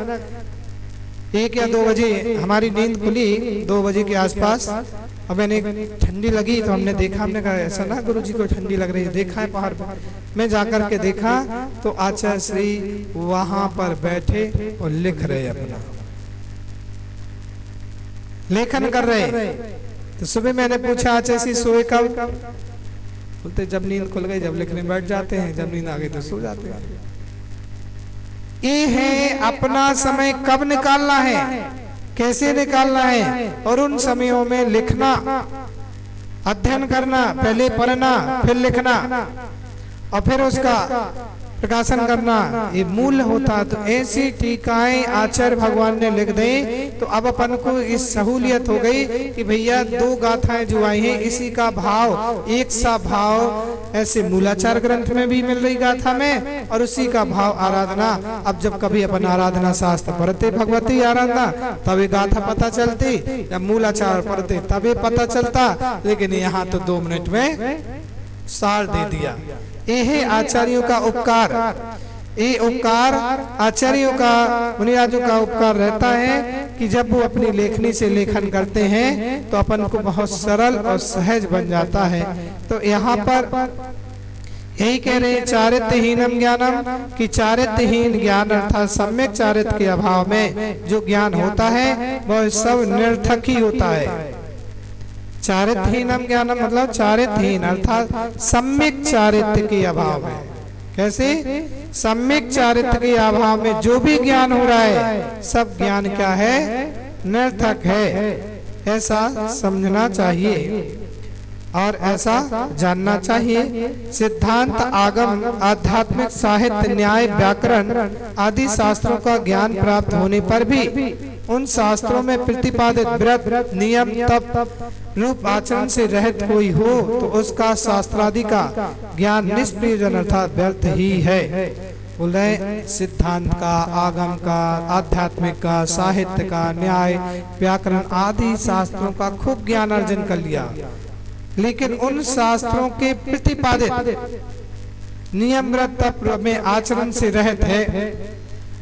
1 या 2 बजे हमारी नींद खुली, 2 बजे के आसपास। अब मैंने ठंडी लगी तो हमने देखा, हमने कहा ऐसा ना गुरुजी को ठंडी लग रही है, देखा है पहाड़ पर। मैं जाकर के देखा तो आचार्य श्री वहां पर बैठे और लिख रहे, अपना लेखन कर रहे। तो सुबह मैंने पूछा आचार्य श्री सोए कब? बोलते जब नींद खुल गई, जब लिखने बैठ जाते हैं, जब नींद आ गई तो सो जाते हैं। ये है अपना समय कब निकालना है, कैसे निकालना है, और उन समयों में लिखना, अध्ययन करना, पहले पढ़ना फिर लिखना और फिर उसका प्रकाशन करना, ये मूल होता। तो ऐसी टीकाएं आचार्य भगवान ने लिख दी। तो अब अपन को इस सहूलियत हो गई कि भैया 2 गाथाएं जो आई हैं, इसी का भाव, एक सा भाव ऐसे मूलाचार ग्रंथ में भी मिल रही गाथा में, और उसी का भाव आराधना। अब जब कभी अपन आराधना शास्त्र पढ़ते भगवती आराधना, तभी गाथा पता चलती, जब मूलाचार पढ़ते तभी पता चलता। लेकिन यहाँ तो 2 मिनट में सार दे दिया। ये है आचार्यों का उपकार। ये उपकार आचार्यों का, मुनिराजों का उपकार रहता है कि जब वो अपनी लेखनी से लेखन करते हैं तो अपन को बहुत सरल और सहज बन जाता है। तो यहाँ पर यही कह रहे हैं, चारित्रहीनम ज्ञानम, कि चारित्रहीन ज्ञान अर्थात सम्यक चारित्र के अभाव में जो ज्ञान होता है वह सब निरर्थक ही होता है। चारित्रहीनम ज्ञानम मतलब चारित्रहीन अर्थात सम्यक चारित्र के अभाव में। कैसे? सम्यक चारित्र के अभाव में जो भी ज्ञान हो रहा है सब ज्ञान क्या है? निरर्थक है। ऐसा समझना चाहिए और ऐसा जानना चाहिए। सिद्धांत, आगम, आध्यात्मिक, साहित्य, न्याय, व्याकरण आदि शास्त्रों का ज्ञान प्राप्त होने पर भी उन शास्त्रों में प्रतिपादित व्रत, नियम, तप रूप आचरण से रहित कोई हो तो उसका शास्त्रादि का ज्ञान निष्प्रयोजन अर्थात व्यर्थ ही है। बोले सिद्धांत का, आगम का, आध्यात्मिक का, साहित्य का, न्याय, व्याकरण आदि शास्त्रों का खूब ज्ञान अर्जन कर लिया, लेकिन उन शास्त्रों के प्रतिपादित नियम, व्रत, तप में आचरण से रहित है।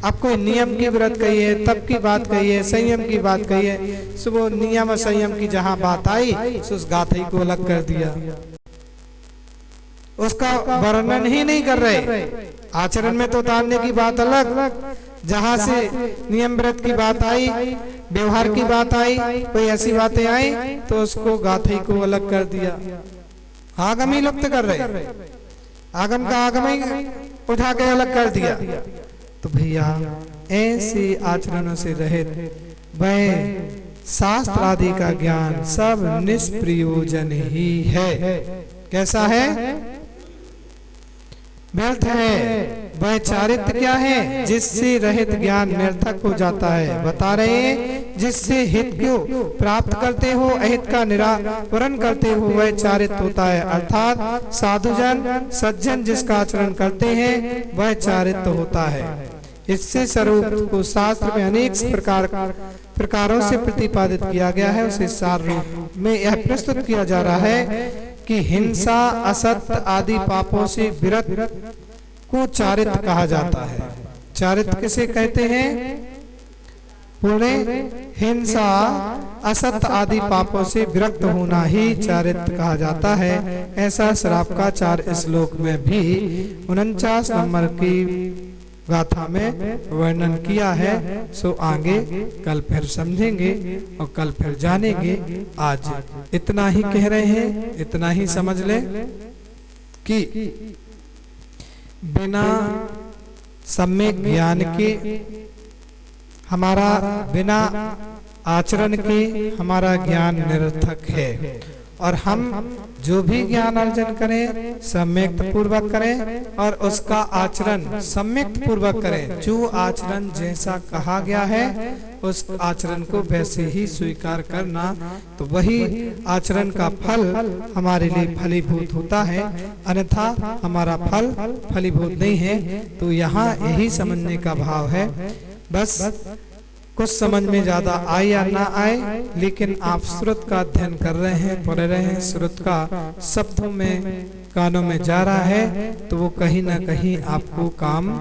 अब कोई नियम की व्रत कही है, तप की बात कही है, संयम की बात कही है, सो वो नियम और संयम की जहां बात आई सो उस गाथा को अलग कर दिया, उसका वर्णन ही नहीं कर रहे। आचरण में तो उतारने की बात अलग, जहां से नियम व्रत की बात आई, व्यवहार की बात आई, कोई ऐसी बातें आई तो उसको गाथा को अलग कर दिया। आगम ही लुप्त कर रहे, आगम का आगम ही उठा के अलग कर दिया। तो भैया ऐसे आचरणों से रहित वह शास्त्र आदि का ज्ञान सब निष्प्रयोजन ही है। कैसा है? व्यर्थ है। वह चारित्र क्या है? जिससे रहित ज्ञान निरर्थक हो जाता है। बता रहे हैं जिससे हित को प्राप्त करते हो, अहित का निराकरण करते हो, वह चारित्र होता है। अर्थात साधुजन, सज्जन जिसका आचरण करते हैं वह चारित्र होता है। इससे स्वरूप को शास्त्र में अनेक प्रकारों से प्रतिपादित किया गया है। उसे सार रूप में यह प्रस्तुत किया जा रहा है कि हिंसा, असत्य आदि पापों से विरत को चारित्र कहा जाता है। चारित्र किसे कहते हैं? बोले हिंसा, असत्य आदि पापों से विरक्त होना ही चारित्र कहा जाता है। ऐसा श्रावकाचार्य इस श्लोक में भी 49 नंबर की गाथा में वर्णन किया है। सो आगे कल फिर समझेंगे और कल फिर जानेंगे। आज इतना ही कह रहे हैं, इतना ही समझ ले कि बिना सम्यक ज्ञान के, हमारा बिना आचरण के हमारा ज्ञान निरर्थक है। और हम जो भी ज्ञान अर्जन करें सम्यक पूर्वक करें और उसका आचरण सम्यक पूर्वक करें। जो आचरण जैसा कहा गया है उस आचरण को वैसे ही स्वीकार करना, तो वही आचरण का फल हमारे लिए फलीभूत होता है। अन्यथा हमारा फल फलीभूत नहीं है। तो यहाँ यही समझने का भाव है। बस कुछ समझ में ज्यादा आए या ना आए, लेकिन आप श्रुत का अध्ययन कर रहे हैं, पढ़ रहे हैं, श्रुत का शब्दों में कानों में जा रहा है, तो वो कहीं ना कहीं आपको काम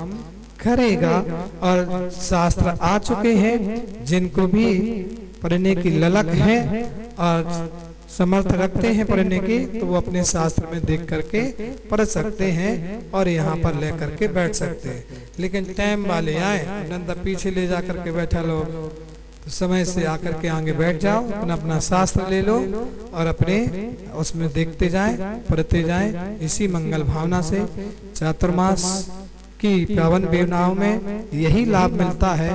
करेगा। और शास्त्र आ चुके हैं, जिनको भी पढ़ने की ललक है और समर्थ रखते हैं पढ़ने की, तो वो अपने शास्त्र में देख करके पढ़ सकते हैं और यहाँ पर ले करके बैठ सकते हैं। लेकिन टाइम वाले आए, नंदा पीछे ले जा करके बैठा लो, तो समय से आकर के आगे बैठ जाओ, अपना अपना शास्त्र ले लो और अपने उसमें देखते जाएं, पढ़ते जाएं। इसी मंगल भावना से चातुर्मास की पावन वेदनाओं में यही लाभ मिलता है।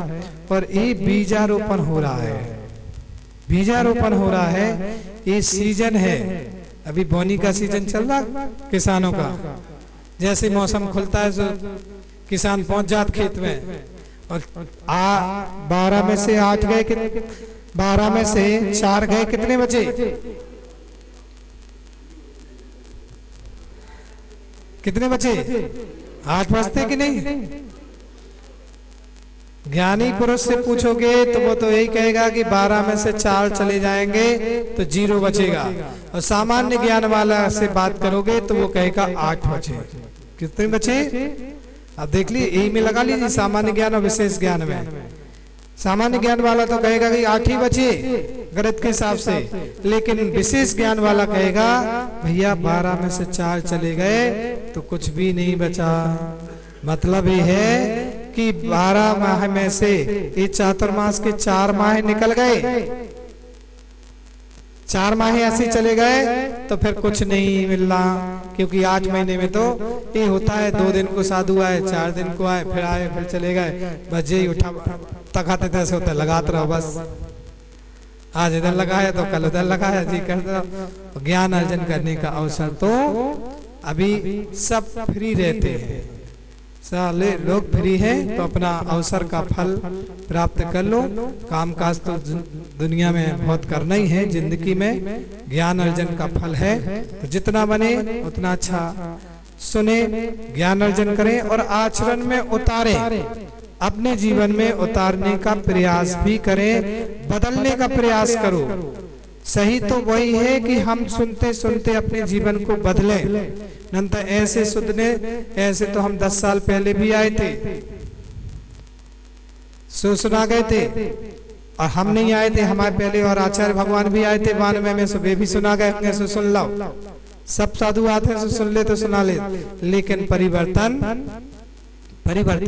और ये बीजारोपण हो रहा है, बीजारोपण हो रहा है। ये सीजन है, अभी बोनी का सीजन चल रहा किसानों का। जैसे मौसम खुलता है तो किसान पहुंच जाते खेत में। और 12 में से 8 गए, 12 में से 4 गए, कितने बचे? कितने बचे? 8 बचते कि नहीं? ज्ञानी पुरुष से पूछोगे तो वो तो यही कहेगा कि 12 में से 4 चले जाएंगे तो 0 बचेगा। और सामान्य ज्ञान वाला से बात करोगे तो वो कहेगा 8 बचे। कितने बचे? अब देख ली, यही में लगा लीजिए सामान्य ज्ञान और विशेष ज्ञान में। सामान्य ज्ञान वाला तो कहेगा कि 8 ही बचे गणित के हिसाब से, लेकिन विशेष ज्ञान वाला कहेगा भैया 12 में से 4 चले गए तो कुछ भी नहीं बचा। मतलब ये है कि 12 माह में से ये चातुर्मास के 4 माह निकल गए, 4 माह ऐसे चले गए तो फिर कुछ नहीं मिल रहा। क्योंकि 8 महीने में तो ये होता है 2 दिन को साधु आए, 4 दिन को आए, फिर चले गए, बस यही उठा तकाते तैसे होता है, लगाते रहो बस। आज इधर लगाया तो कल उधर लगाया, जी करते रहो। ज्ञान अर्जन करने का अवसर तो अभी सब फ्री रहते हैं, सारे लोग फ्री हैं, तो अपना अवसर का फल प्राप्त कर लो। काम काज तो दुनिया में बहुत करना ही है, जिंदगी में ज्ञान अर्जन का फल है, तो जितना बने उतना अच्छा सुने, ज्ञान अर्जन करें और आचरण में उतारें, अपने जीवन में उतारने का प्रयास भी करें, बदलने का प्रयास करो। सही तो वही है कि हम सुनते सुनते अपने जीवन को बदलें, नंतर ऐसे सुनने, ऐसे तो हम 10 साल पहले भी आए थे, सुना गए थे, और हम नहीं आए थे, हमारे पहले और आचार्य भगवान भी आए थे 92 में, वे भी सुना गए होंगे, सो सुन लो। सब साधु आते हैं, सुन ले तो सुना ले, लेकिन परिवर्तन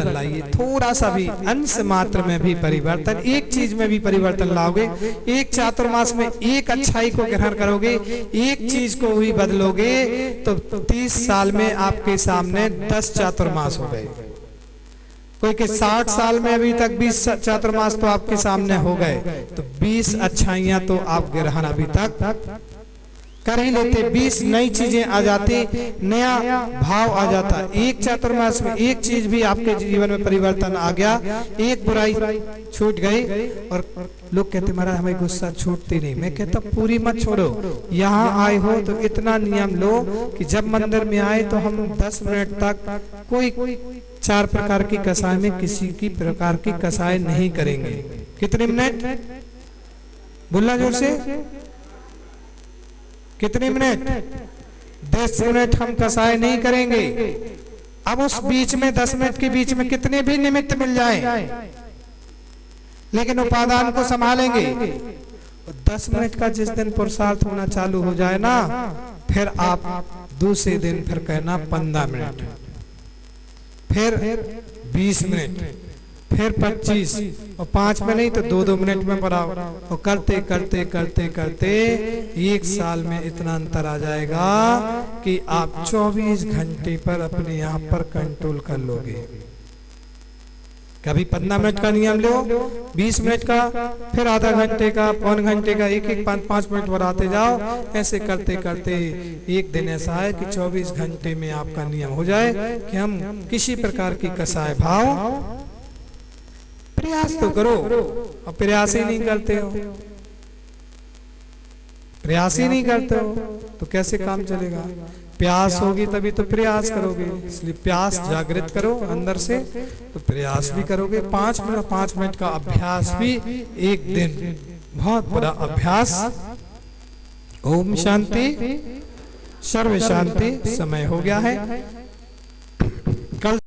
लाइए, थोड़ा सा भी, अंश मात्र में भी परिवर्तन, एक चीज में भी परिवर्तन लाओगे, एक चातुर्मास में एक अच्छाई को ग्रहण करोगे, एक चीज को भी बदलोगे, तो 30 साल में आपके सामने 10 चातुर्मास हो गए। कोई के 60 साल में अभी तक 20 चातुर्मास तो आपके सामने हो गए, तो 20 अच्छाइयां तो आप ग्रहण अभी तक कर ही लेते, 20 नई चीजें आ जाती, नया भाव आ जाता। एक चातुर्मास में एक चीज भी आपके जीवन में परिवर्तन आ गया, एक बुराई छूट गई, और लोग कहते महाराज हमें गुस्सा छूटती नहीं। मैं कहता पूरी मत छोड़ो, यहाँ आए हो तो इतना नियम लो कि जब मंदिर में आए तो हम 10 मिनट तक कोई 4 प्रकार की कसाय में किसी की प्रकार की कसाय नहीं करेंगे। कितने मिनट बोलना जोर से, कितने मिनट? 10 मिनट हम कसाय नहीं करेंगे। अब उस बीच में 10 मिनट के बीच में कितने भी निमित्त मिल जाएं, लेकिन उपादान को संभालेंगे। 10 मिनट का जिस दिन पुरुषार्थ होना चालू हो जाए ना, फिर आप दूसरे दिन फिर कहना 15 मिनट, फिर 20 मिनट, फिर 25, और 5 में नहीं तो 2-2 मिनट में बढ़ाओ, और करते करते करते करते 1 साल में इतना अंतर आ जाएगा कि आप 24 घंटे पर अपने यहाँ पर कंट्रोल कर लोगे। कभी 15 मिनट का नियम लो, 20 मिनट का, फिर आधा घंटे का, पौन घंटे का, एक 5 मिनट बढ़ाते जाओ। ऐसे करते करते एक दिन ऐसा है कि 24 घंटे में आपका नियम हो जाए कि हम किसी प्रकार की कसाय भाव, प्रयास तो करो, और प्रयास ही नहीं करते हो, प्रयास ही नहीं करते हो तो कैसे काम चलेगा? प्यास होगी तभी तो प्रयास करोगे, इसलिए प्यास जागृत करो अंदर से, तो प्रयास भी करोगे। 5 मिनट का अभ्यास भी एक दिन बहुत बड़ा अभ्यास। ओम शांति, सर्व शांति। समय हो गया है।